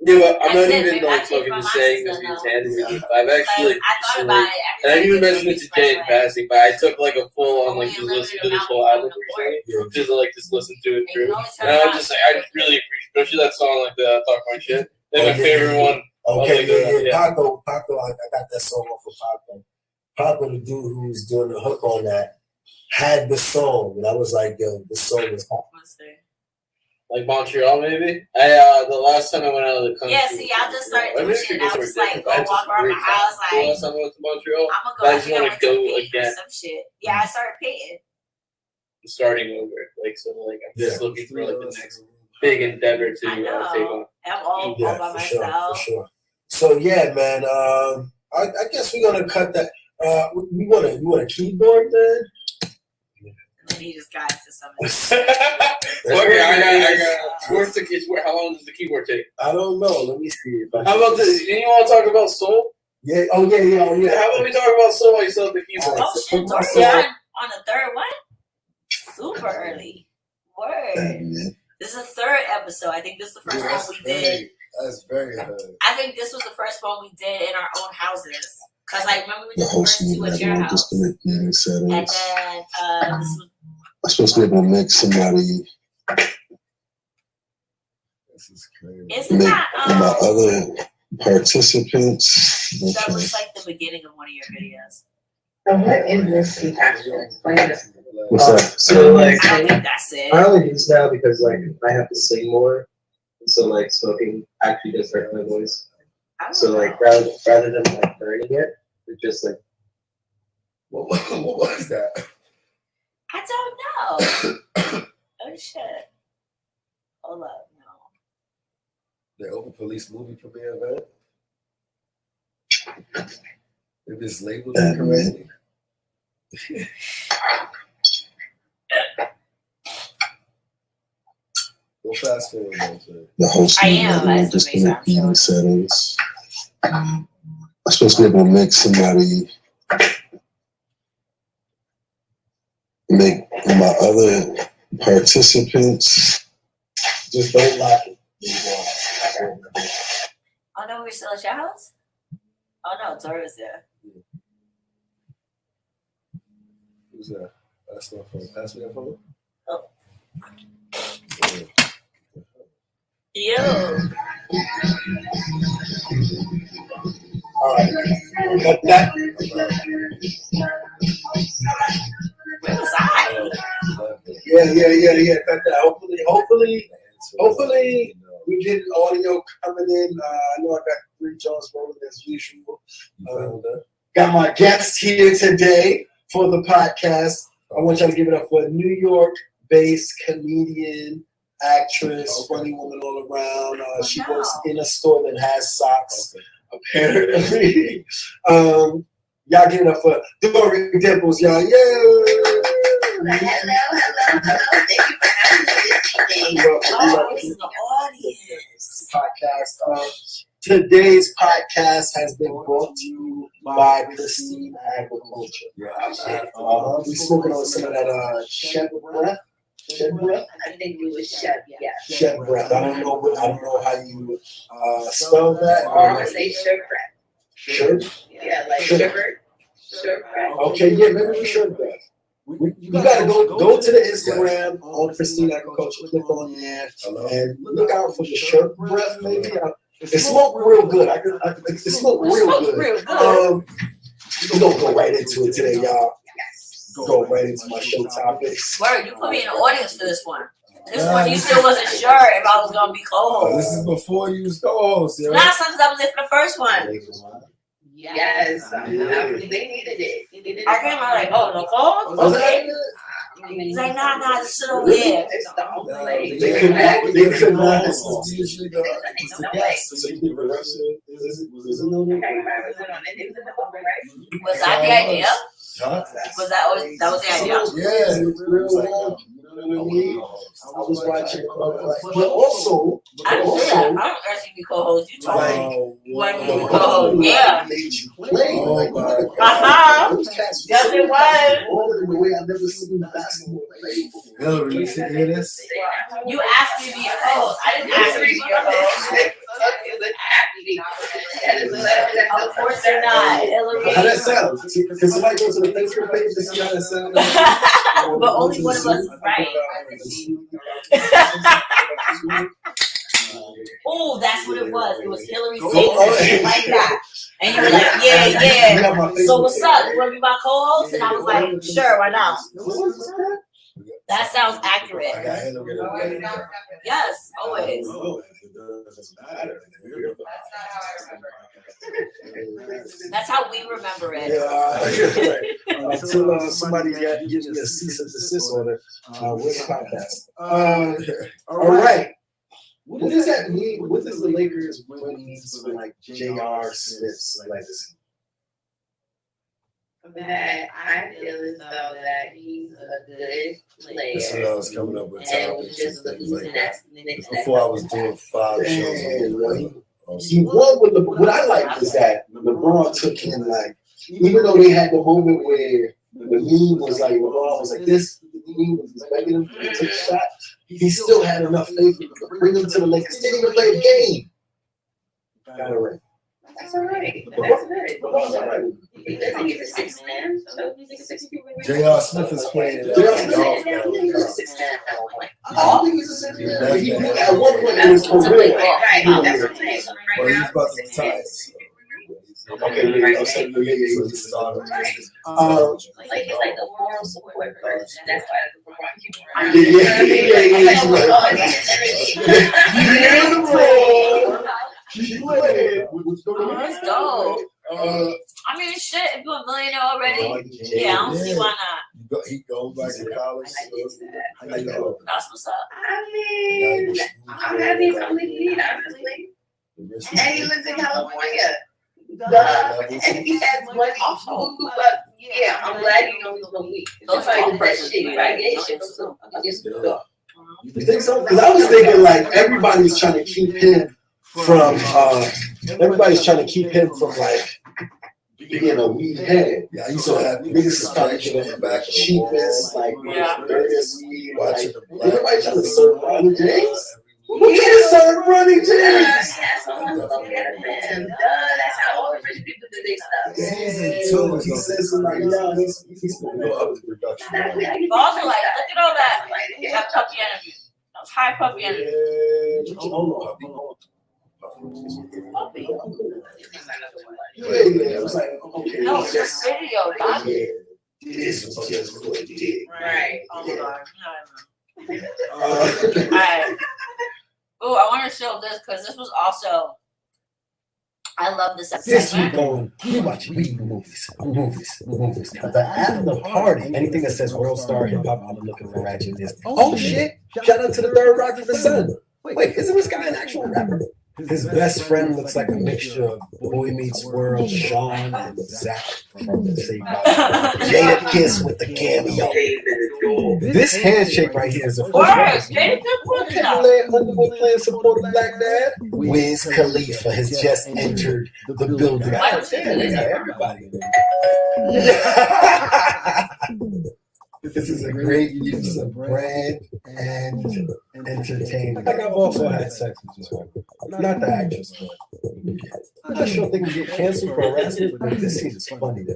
yeah, but I'm I not said, even I like said fucking for just my saying sister, this no. handed me. I've actually, I thought about it. and I didn't even mention Everybody it to Jay in passing, but I took like a full on like just Only a listen to limited this whole amount album of them recently, just to like just listen to it And you through. can only turn And I it on. just like I just really appreciate, especially that song like the Talk My Shit. That's my favorite one. Okay, Yeah. Paco, I got that song off of Paco. Paco, the dude who's doing the hook on that, had the song, and I was like, yo, this song is hot. Like Montreal, maybe. The last time I went out of the country. Yeah, see, I just started doing shit. I was just like, go I took walk a around break my house, The like, last time I went to Montreal, I'm gonna go. I I just think I wanna went to go pay for again. some shit. Yeah, I started paying. I'm starting over. Like so, like I'm just Yeah. looking for like the next big endeavor to I take know. on. I'm all by for sure, myself. for sure. So yeah, man. I guess we're gonna cut that. You want a keyboard, man? And then he just got into some of Okay, I got. Where's the keyboard? How long does the keyboard take? I don't know. Let me see. If I How about this? You want to talk about soul? Yeah. Oh yeah. How about we talk about soul while you still have the keyboard? Oh shit, Dory's on the third one? Super early. Word. This is the third episode. I think this is the first one we did. That's very good. I think this was the first one we did in our own houses. Cause like remember we The did the first hosting two at and your network house. disconnecting And settings. then this was I'm supposed to be able to make somebody This is crazy. isn't make that my other participants That looks like the beginning of one of your videos. So what is this sleep apnea? Explain it. What's that? So like, I don't think that's it. I only do this now because like I have to sing more, and so like smoking actually does hurt my voice. I don't So know. like rather than like burning it, it's just like What was that? I don't know. Oh shit. Hold up, no. The Open Police movie premiere event? If it's labeled incorrectly. Go fast forward though, sir. The host I am, of as just the base in the settings. I'm supposed to be able to make somebody make my other participants just don't like it. Oh no, we're still at your house? Oh no, Tori's there. Who's that? That's my phone. Pass me that phone. Oh. Yeah. Yo. Alright. Cut that. Where was I? Yeah. Cut that. Hopefully, we get audio coming in. I know I got 3 jaws rolling as usual. Got my guest here today for the podcast. I want y'all to give it up for a New York-based comedian, actress, funny woman all around. She works in a store that has socks, apparently. Y'all give it up for Dory Dimples, y'all. Yeah. Hello. Thank you for having me. Oh, it's in the audience. Podcast. Today's podcast has been brought to you by Pristine Agriculture. We're smoking on some of that shed breath. I think it was Chef, yeah. Shed breath. I don't know how you spell that. Or I would say sugar breath. Sure. Yeah, like sugar breath. Okay, yeah, maybe we should breath. You gotta go to the Instagram on Pristine Agriculture, click on there, and look out for the shirt breath. Maybe it smoked real good. It smoked real good. We're gonna go right into it today, y'all. Go right into my show topics. Word, you put me in the audience for this one. This one, you still wasn't sure if I was gonna be co-host. This is before you was co-host, yo. Last time I was there for the first one. Yes, they needed it. I came out like, oh, no co-host? Okay. He's like, nah, just sit over here. It's the only They could not. This is usually the guest. So you did the rest of it? Was it no? Was that the idea? Huh? Was that was the idea? Yeah. It was real long. You know what I mean? I was watching, but also, I don't actually be co-host. You told me when you were co-host. Yeah. Yes, it was. The way I've never seen basketball played. Hillary, you should hear this? You asked me to be your co-host. I didn't ask you to be your co-host. Of course they're not, Hillary. How that sound? Can somebody go to the Facebook page to see how that sounds? But only one of us is right. Oh, that's what it was. It was Hillary saying like that. And you were like, yeah. So what's up? You want to be my co-host? And I was like, sure, why not? That sounds accurate. I got Hillary. Yes, always. That's how we remember it. Until somebody gives me a cease and desist on it, we're podcast. All right. What does that mean? What does the Lakers win means for like J.R. Smith's legacy? That I feel as though that he's a good player. That's what I was coming up with. And was just looking to next. Before I was doing 5 shows. He won with what I like is that LeBron took him like, even though they had the moment where the meme was like, LeBron was like this, the meme was begging him to take a shot, he still had enough faith to bring him to the Lakers. Didn't even play a game. Got it right. That's all right. That's good. LeBron's all right. He doesn't get a 6 man. So he's a 6 people. J.R. Smith is playing. I don't think he's a 6 man. At one point, it was for real. Right. That's what I'm saying. Well, he's about to retire. Okay, yeah, so he started. It's like the moral support person. That's why I That's dope. I mean, shit, if you're a millionaire already, yeah, I don't see why not. He goes back to college. That's what's up. I mean, I'm happy for Lee, honestly. And he lives in California. And he has money. But yeah, I'm glad you know he's gonna leave. Somebody did that shit, right? Yeah, shit was so. You think so? Because I was thinking like everybody's trying to keep him from like being a weed head. Yeah, I used to have niggas started getting back cheapest, like dirtiest weed. Like, everybody trying to serve Ronnie James. Who can't serve Ronnie James? That's how all the rich people do their stuff. Season 2 is he says like, yeah, he's gonna go up the production. But also, like, look at all that puppy energy. Those high puppy energy. Puppy. Yeah, it was like, okay. No, it's just video, dog. This was just what it did. Right. Oh my God. Alright. Oh, I want to show this because this was also. I love this episode. This week on we watch movies. At the after party, anything that says World Star Hip Hop, I'm looking for Ratchet Disney. Oh shit! Shout out to the third Rock of the Sun. Wait, isn't this guy an actual rapper? His best friend looks like a mixture of Boy Meets World, Sean, and Zach from the Saved by the Bell. Jada Kiss with the cameo. This handshake right here is a first. Timberland Underwood playing support of Black Dad. Wiz Khalifa has just entered the building. I understand they got everybody. This is a great use of brand and entertainment. Like I've also had sex with this one. Not the actress, but I'm not sure if they can get canceled for harassment, but this scene is funny.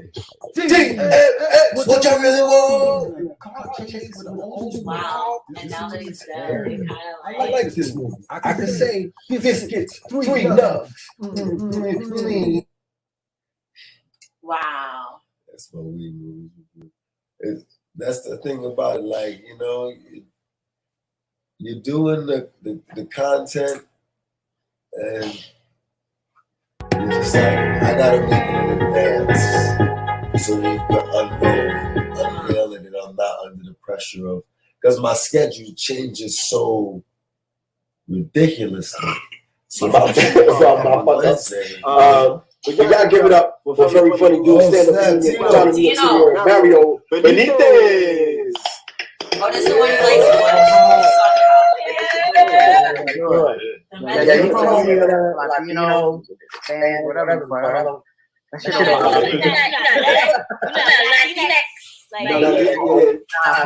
What y'all really want? Wow. And now that he's dead, they kind of I like this movie. I could say biscuits, 3 nugs. Wow. That's what we movie. That's the thing about it. Like, you know, you're doing the content and you're just like, I gotta make it in advance so you can unveil it and I'm not under the pressure of, because my schedule changes so ridiculously. So if I'm on Wednesday, we gotta give it up for very funny dude stand-up comedian Mario Benitez. Oh, this is the one you like to watch. Yeah, he's from Latino, band, whatever. That shit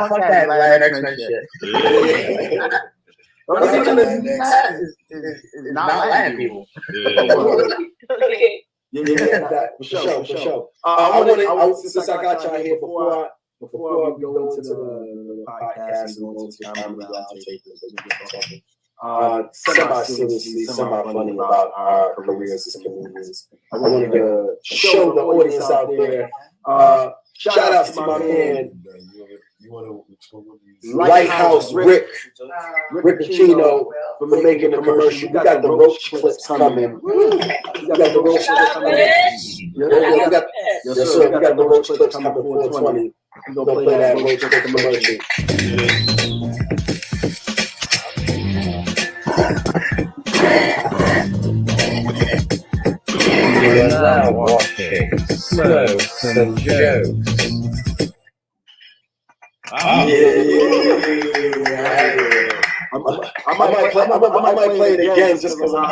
fuck that Latinx shit. It's not Latin people. Yeah, for sure. Since I got y'all here before we go into the podcast and go into the comedy roundtable, somewhat seriously, somewhat funny about our careers as comedians. I wanted to show the audience out there. Shout out to my man, Lighthouse Rick Aquino for making the commercial. We got the roach clips coming. We got the roach clips coming. Yes, sir. We got the roach clips coming for 420. We're gonna play that roach clip commercial. We're now watching Smokes and Jokes. I might play it again just because I'm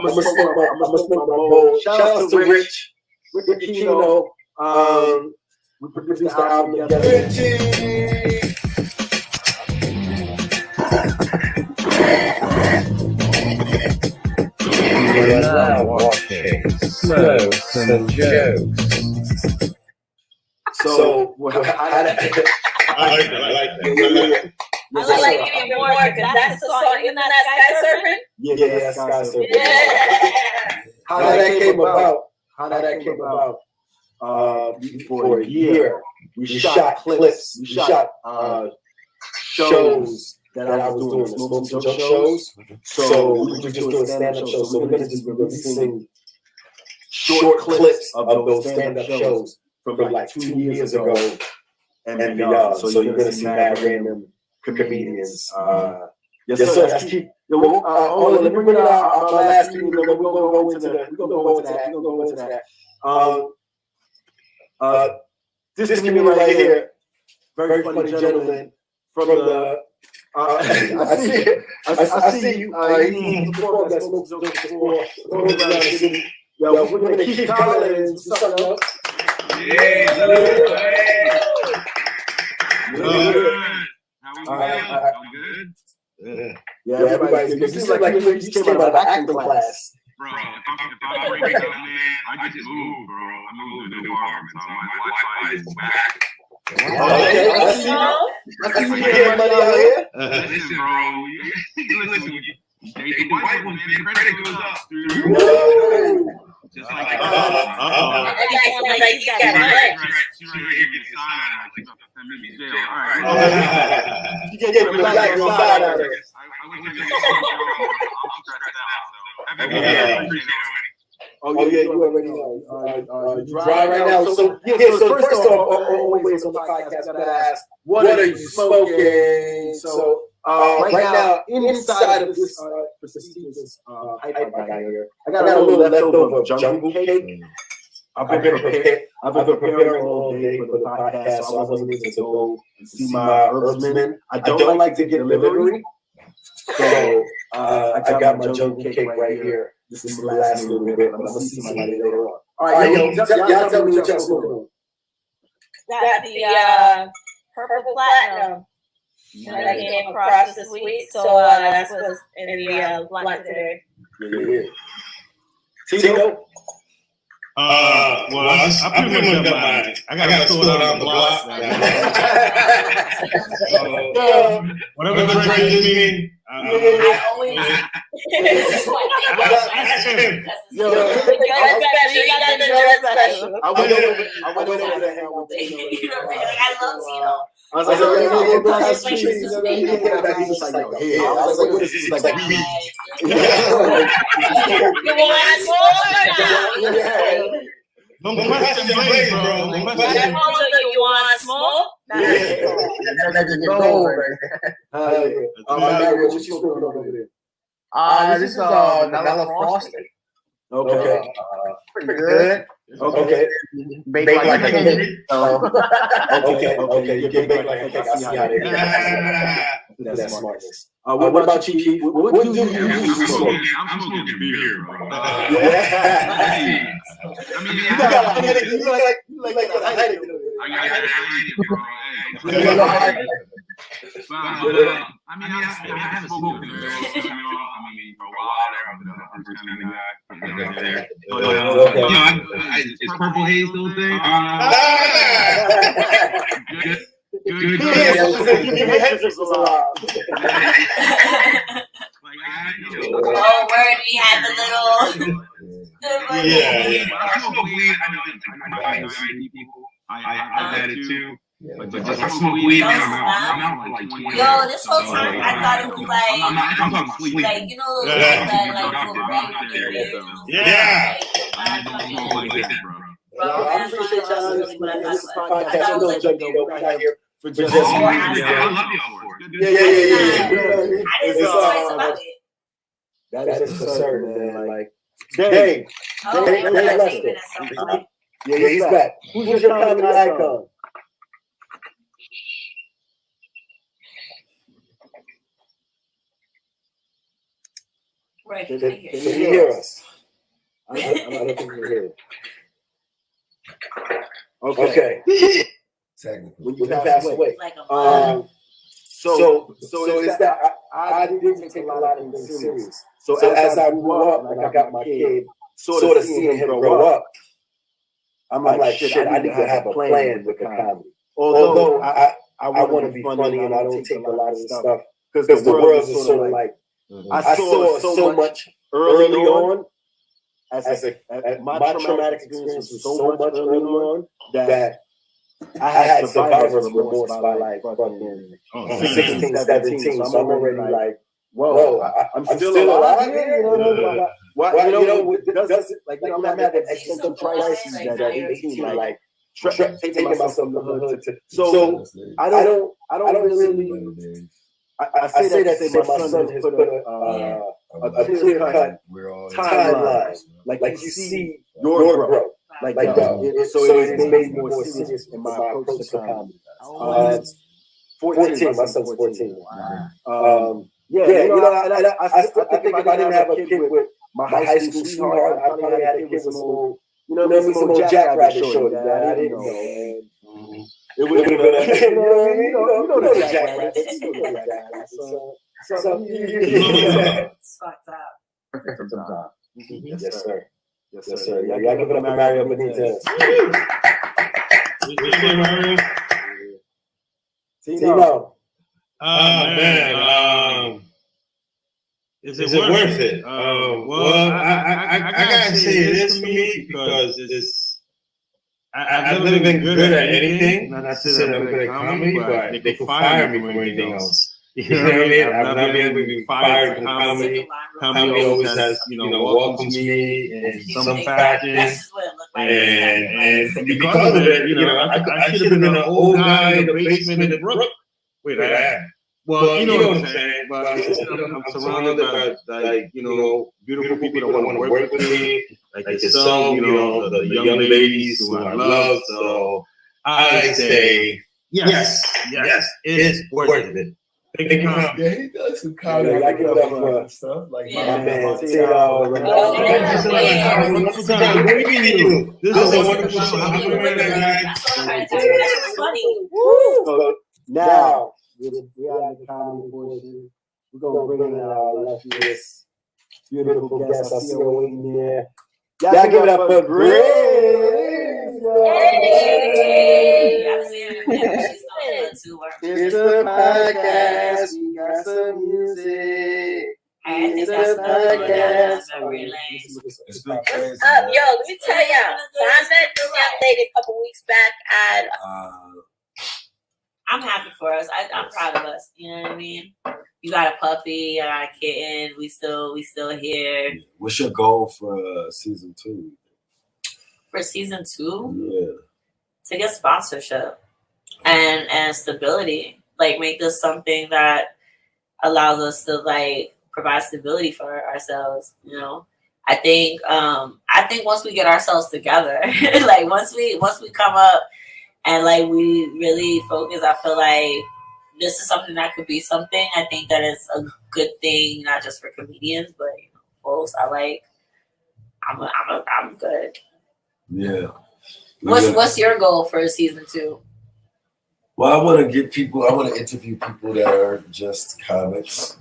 gonna smoke my bowl. Shout out to Rich Aquino. We produced the album together. We're now watching Smokes and Jokes. So I like it even more because that's the song. Isn't that Sky Serpent? Yeah, Sky Serpent. How that came about how that came about. For a year, we shot clips. We shot shows that I was doing, smoke some joke shows. So we were just doing stand-up shows. So we're gonna just be releasing short clips of those stand-up shows from like 2 years ago and beyond. So you're gonna see mad random comedians. Yes, sir. Let's keep. Let me bring it out. My last thing. We're gonna go into that. This comedian right here, very funny gentleman from the. I see you. He performed that smoke zone before. Yo, we're gonna keep Collins. What's up, yo? Yeah, everybody's good. You seem like you just came out of acting class. Bro, if I'm breaking up, man, I just moved, bro. I moved to a new apartment, so my Wi-Fi is back. I see you getting money out here. Listen, bro. Listen, you date the white woman, the credit goes up. Just like that. Like you got money. She really gave me the sign out. Like, send me to jail. All right. You just gave me the side out of it. I wish I could I'm stressed out. Oh yeah, you already know. You dry right now. So first off, always on the podcast, I gotta ask, what are you smoking? So right now, inside of this prestigious pipe I got here, I got a little leftover jungle cake. I've been preparing all day for the podcast, so I wasn't able to go and see my herbsman. I don't like to get delivery. So I got my jungle cake right here. This is the last little bit. I'm gonna see somebody later on. All right, y'all tell me what y'all smoking. Got the purple platinum that I came across this week. So that's what's in the blunt today. Yeah. Tito? Well, I pretty much got mine. I got to throw it on the block. Whatever the drink is mean. I always. I went over the hell one day. I love Tito. I was like, he's just like, hey. I was like, what is this? Like weed. You want smoke? No question, bro. You want smoke? What you smoking over there? This is vanilla frosted. Okay. Pretty good. Okay. Baked like a cake. Okay. You can bake like a cake. I see how they do. That's smartness. What about you, Keith? What do you usually smoke? I'm smoking beer, bro. I mean, you got a headache. You like a headache. I got a headache, bro. I haven't spoken to girls, for a while there. Is Purple Haze still a thing? Good. Oh, word, we had the little. I smoke weed. I've had it too. But just I smoke weed and I'm out like 20. Yo, this whole time I thought it was like you know those that like will bring I appreciate y'all listening to this podcast. I'm gonna jump in. We're not here for just music. I love y'all for it. Yeah. I didn't know twice about it. That is for certain, man. Like, Dave. Yeah, he's back. Who's your comedy icon? Right. Can you hear us? I don't think you hear it. Okay. When you pass away. So it's that I didn't take a lot of things serious. So as I grew up and I got my kid, sort of seeing him grow up, I'm like, shit, I need to have a plan with the comedy. Although I want to be funny and I don't take a lot of stuff because the world is sort of like, I saw so much early on my traumatic experience was so much early on that I had survivor's remorse by like fucking 16, 17. So I'm already like, whoa, I'm still alive here. You know, why, you know, does it like I'm not mad at existential crises that at 18, like taking myself from the hood to. So I don't really. I say that my son has put a clear cut timeline. Like you see your growth. Like that. So it's made more serious in my approach to comedy. 14, my son's 14. Yeah, you know, I think if I didn't have a kid with my high school sweetheart, I probably had a kid with some old, you know, some old Jackrabbit shorty that I didn't know. It would have been a, you know the Jackrabbits. Sometimes. Yes, sir. Yes, sir. Y'all give it up to Mario Benitez. Tino. Man, is it worth it? Well, I gotta say this for me because it's. I've never been good at anything. Not to say that I'm good at comedy, but they could fire me from anything else. You know what I mean? I've never been able to be fired from comedy. Comedy always has, welcomes me in some fashion. And because of it, I should have been an old guy in the basement in the Brook. Wait, I am. Well, you know what I'm saying. But I'm surrounded by, beautiful people that want to work with me. Like yourself, the young ladies who I love. So I say, yes, it's worth it. Yeah, he does some comedy. I give it up for stuff like my man Tino. This is a wonderful show. So now we are the comedy portion. We're gonna bring in our illustrious, beautiful guest. I see her waiting there. Y'all give it up for Grace. It's the podcast. We got some music. It's the podcast. What's up, yo? Let me tell y'all. So I met this young lady a couple weeks back. I'm happy for us. I'm proud of us. You know what I mean? You got a puppy. I got a kitten. We still here. What's your goal for season 2? For season 2? Yeah. To get sponsorship and stability. Like, make this something that allows us to like provide stability for ourselves. I think once we get ourselves together, like once we come up and like we really focus, I feel like this is something that could be something. I think that it's a good thing, not just for comedians, but folks. I'm good. Yeah. What's your goal for season 2? Well, I want to interview people that are just comics.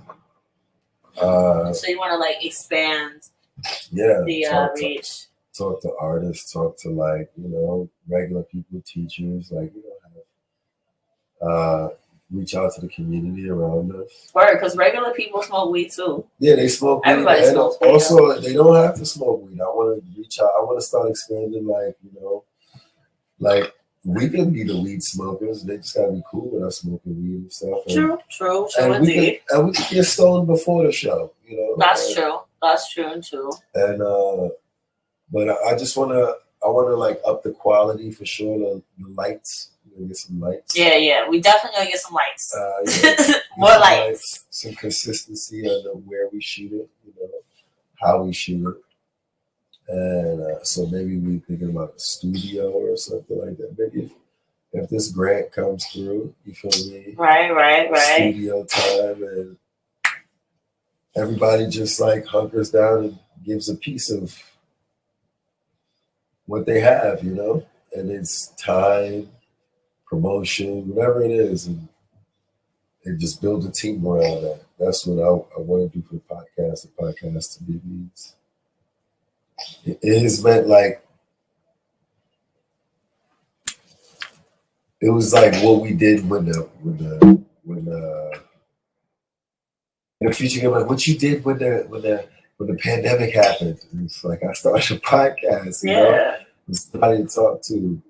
So you want to like expand the reach. Talk to artists, talk to regular people, teachers, reach out to the community around us. Word, because regular people smoke weed too. Yeah, they smoke weed. Everybody smokes weed. Also, they don't have to smoke weed. I want to reach out. I want to start expanding, we can be the weed smokers. They just gotta be cool with us smoking weed and stuff. True, and indeed. We can get stoned before the show, That's true. That's true too. And but I just wanna up the quality for sure. The lights. We're gonna get some lights. Yeah. We definitely gonna get some lights. More lights. Some consistency on where we shoot it, how we shoot it. And so maybe we're thinking about a studio or something like that. Maybe if this grant comes through, you feel me? Right. Studio time, and everybody just hunkers down and gives a piece of what they have, and it's time, promotion, whatever it is, and just build a team around that. That's what I want to do for the podcast. The podcast to be needs. It has meant it was what we did when the future came out. What you did when the when the pandemic happened, it's like I started a podcast. You know? Somebody to talk to.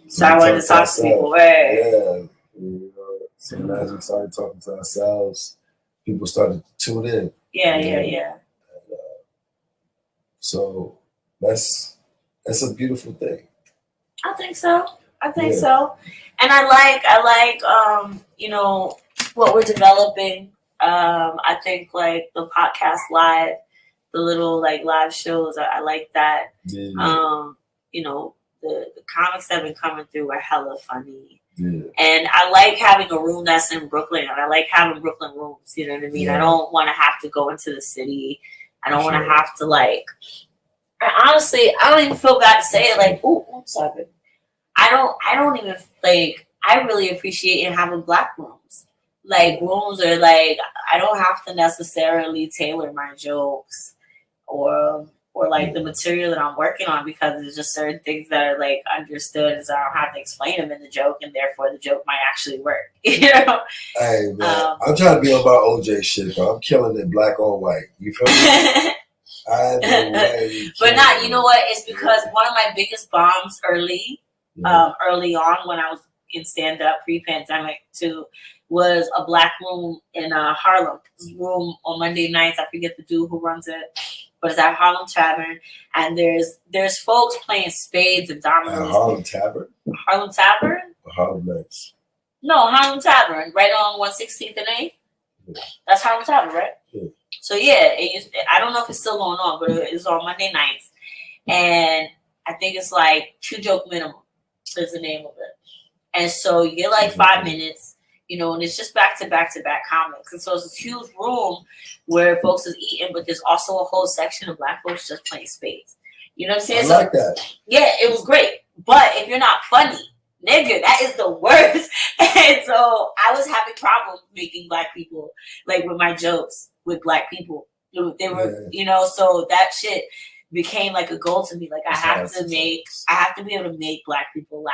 So I wanted to talk to people, right? Yeah. You know, so as we started talking to ourselves, people started to tune in. Yeah. And, so that's a beautiful thing. I think so. And I like you know, what we're developing. I think like the podcast live, the little like live shows, I like that. Yeah. You know, the comics that have been coming through are hella funny. Yeah. And I like having a room that's in Brooklyn, and I like having Brooklyn rooms, you know what I mean? Yeah. I don't want to have to go into the city. I don't want to have to like, honestly, I don't even feel bad to say it, like, ooh, I'm sorry. I don't even, like, I really appreciate having Black rooms. Like, rooms are like, I don't have to necessarily tailor my jokes or like the material that I'm working on, because there's just certain things that are like understood, and so I don't have to explain them in the joke, and therefore the joke might actually work. You know? Hey man, I'm trying to be on my OJ shit, but I'm killing it black or white. You feel me? But not, you know what? It's because one of my biggest bombs early on when I was in stand up pre-pandemic too was a Black room in Harlem. This room on Monday nights. I forget the dude who runs it, but it's at Harlem Tavern, and there's folks playing spades and dominoes. Harlem Tavern. Harlem Tavern. Harlem Nights. No, Harlem Tavern, right on 116th and 8th. Yeah. That's Harlem Tavern, right? Yeah. So yeah, I don't know if it's still going on, but it's on Monday nights, and I think it's like 2 joke minimum is the name of it. And so you get like 5 minutes, you know, and it's just back to back comics. And so it's this huge room where folks is eating, but there's also a whole section of Black folks just playing spades. You know what I'm saying? I like that. Yeah, it was great. But if you're not funny, nigga, that is the worst. And so I was having problems making Black people, like with my jokes with Black people. They were, you know, so that shit became like a goal to me. Like I have to be able to make Black people laugh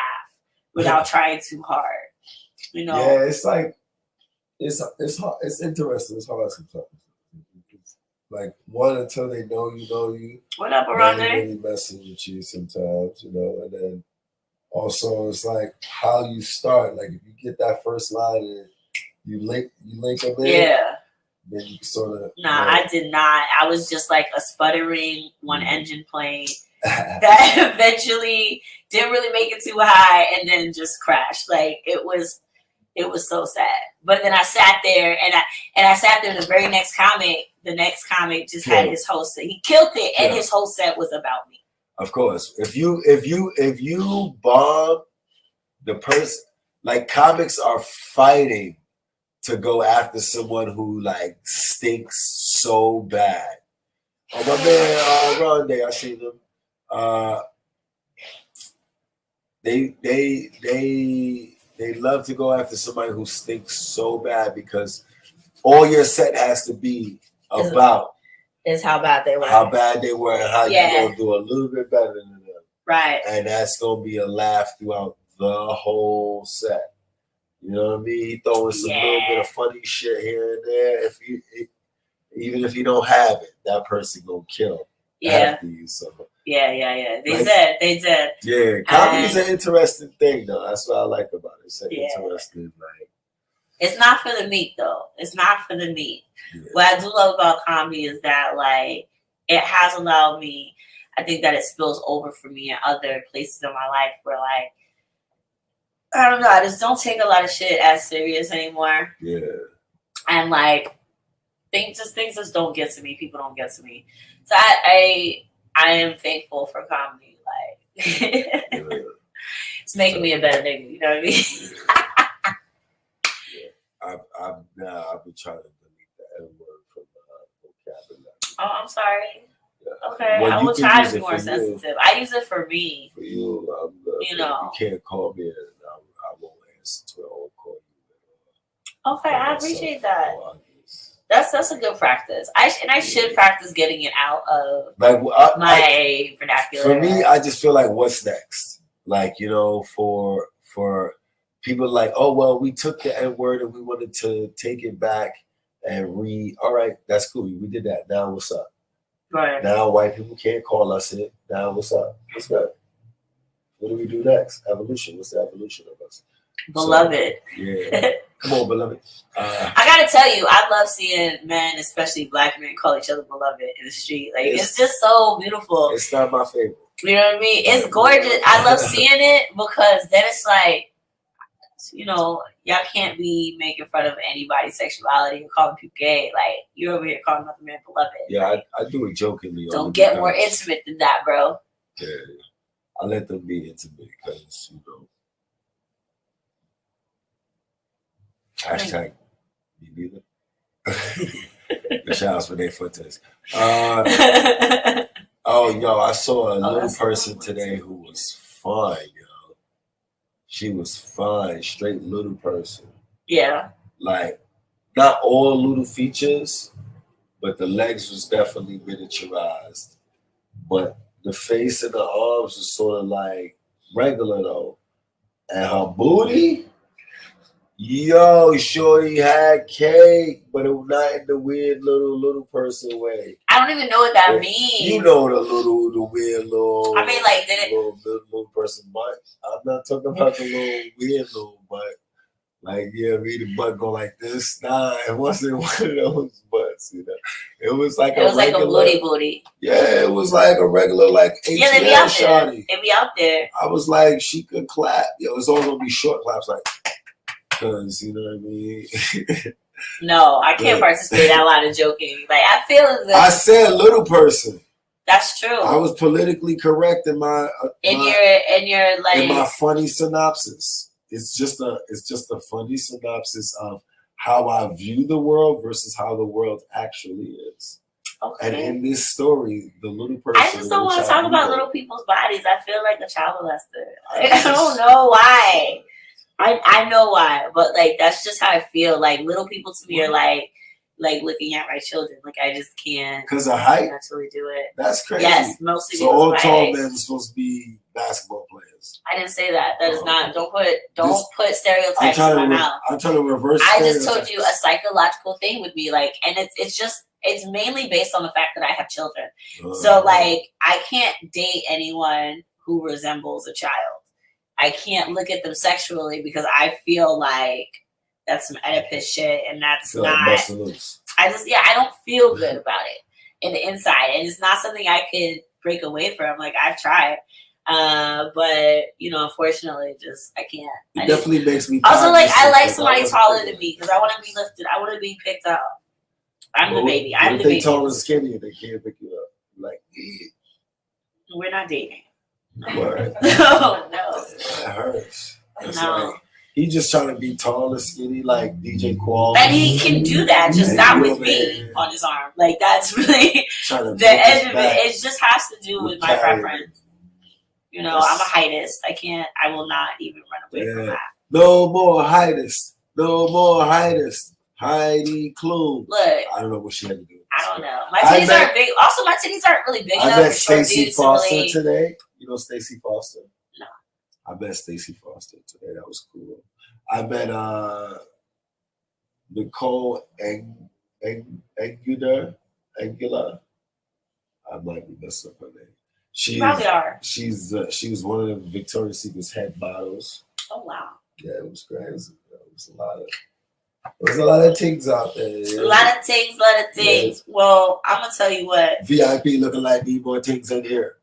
without trying too hard. You know? Yeah, it's like it's hard. It's interesting. It's hard sometimes. Like one, until they know you. What up, Arande? Really messing with you sometimes, you know, and then also it's like how you start. Like if you get that first line and you link them in. Yeah. Then you sort of. Nah, I did not. I was just like a sputtering one engine plane that eventually didn't really make it too high and then just crashed. Like it was so sad. But then I sat there and I sat there. The very next comic, just had his whole set. He killed it, and his whole set was about me. Of course, if you bomb the person, like comics are fighting to go after someone who like stinks so bad. Oh my man, Rondé, I seen them. They love to go after somebody who stinks so bad because all your set has to be about is how bad they were. How bad they were, and how you're gonna do a little bit better than them. Right. And that's gonna be a laugh throughout the whole set. You know what I mean? He throwing some little bit of funny shit here and there. Even if you don't have it, that person gonna kill after you. So yeah. They did. Yeah, comedy's an interesting thing though. That's what I like about it. It's interesting, like. It's not for the meat though. It's not for the meat. Yeah. What I do love about comedy is that like it has allowed me. I think that it spills over for me in other places in my life where like. I don't know. I just don't take a lot of shit as serious anymore. Yeah. And like, things just don't get to me. People don't get to me. So I am thankful for comedy. Like, it's making me a better nigga. You know what I mean? I've been trying to delete the N word from the vocabulary. Oh, I'm sorry. Yeah. Okay, well, I will try to be more sensitive. I use it for me. For you, you know. You can't call me, and I won't answer to it. I won't call you. Okay, I appreciate that. That's a good practice. I should practice getting it out of my vernacular. For me, I just feel like what's next? Like, you know, for people like, oh well, we took the N word and we wanted to take it back and all right, that's cool. We did that. Now what's up? Right. Now white people can't call us it. Now what's up? What's good? What do we do next? Evolution. What's the evolution of us? Beloved. So, yeah. Come on, beloved. I gotta tell you, I love seeing men, especially black men, call each other beloved in the street. Like it's just so beautiful. It's not my favorite. You know what I mean? It's gorgeous. I love seeing it because then it's like, you know, y'all can't be making fun of anybody's sexuality or calling people gay. Like you're over here calling another man beloved. Yeah, like, I do it jokingly. Don't get more intimate than that, bro. Yeah, I let them be intimate because you know. Hashtag me neither. The shouts for their footage. Oh, yo, I saw a little person today who was fine, yo. She was fine, straight little person. Yeah. Like, not all little features, but the legs was definitely miniaturized. But the face and the arms was sort of like regular though. And her booty, yo, shorty had cake, but it was not in the weird little person way. I don't even know what that means. You know the weird little. I mean, like, did it? Little person butt. I'm not talking about the little weird little butt. Like, yeah, read the butt go like this. Nah, it wasn't one of those butts, you know. It was like it was like a booty. Yeah, it was like a regular, like, yeah, they be out there. They be out there. I was like, she could clap. Yo, it's all gonna be short claps, like, because, you know what I mean? No, I can't participate in that line of joking. Like, I feel as if I said little person. That's true. I was politically correct in my in my funny synopsis. It's just a funny synopsis of how I view the world versus how the world actually is. Okay. And in this story, the little person. I just don't want to talk about little people's bodies. I feel like a child molester. Like, I don't know why. I know why, but like that's just how I feel. Like little people to me are like looking at my children. Like I just can't. Because of height. Naturally do it. That's crazy. Yes, mostly. So all tall men are supposed to be basketball players. I didn't say that. That is not. Don't put stereotypes in my mouth. I'm trying to reverse. I just told you a psychological thing with me, like, and it's mainly based on the fact that I have children. So like I can't date anyone who resembles a child. I can't look at them sexually because I feel like that's some Oedipus shit, and that's not. I don't feel good about it in the inside, and it's not something I could break away from. Like I've tried, but you know, unfortunately, just I can't. It definitely makes me. Also, like I like somebody taller than me because I want to be lifted. I want to be picked up. I'm the baby. I'm the baby. If they tall and skinny, they can't pick you up. Like, we're not dating. Right. No. That hurts. That's no. Like, he's just trying to be tall and skinny like DJ Qual. And he can do that, just not with me on his arm. Like that's really the edge of it. It just has to do with my preference. You know, I'm a heightist. I will not even run away from that. No more heightist. No more heightist. Heidi Klum. Look. I don't know what she had to do. I don't know. My titties aren't big. Also, my titties aren't really big enough. I met Stacey Foster really... today. You know Stacey Foster? No. I met Stacey Foster today. That was cool. I met Nicole Angular. I might be messing up her name. You probably are. She was one of the Victoria's Secret's head models. Oh wow. Yeah, it was crazy. There's a lot of things out there. A lot of things. Yeah. Well, I'm gonna tell you what. VIP looking like need more things in here.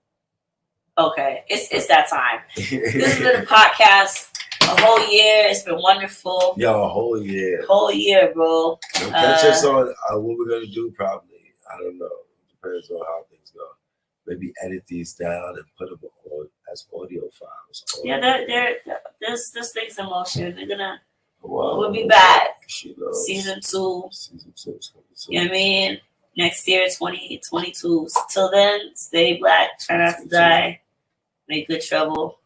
Okay, it's that time. This has been a podcast a whole year. It's been wonderful. Yo, a whole year. Whole year, bro. Catch us on what we're gonna do. Probably, I don't know. Depends on how things go. Maybe edit these down and put them on as audio files. Yeah, there's things in motion. They're gonna. We'll be back. Season 2. Season 2 is coming soon. You know what I mean? Next year, 2022. Till then, stay black. Try not to die. Make good trouble.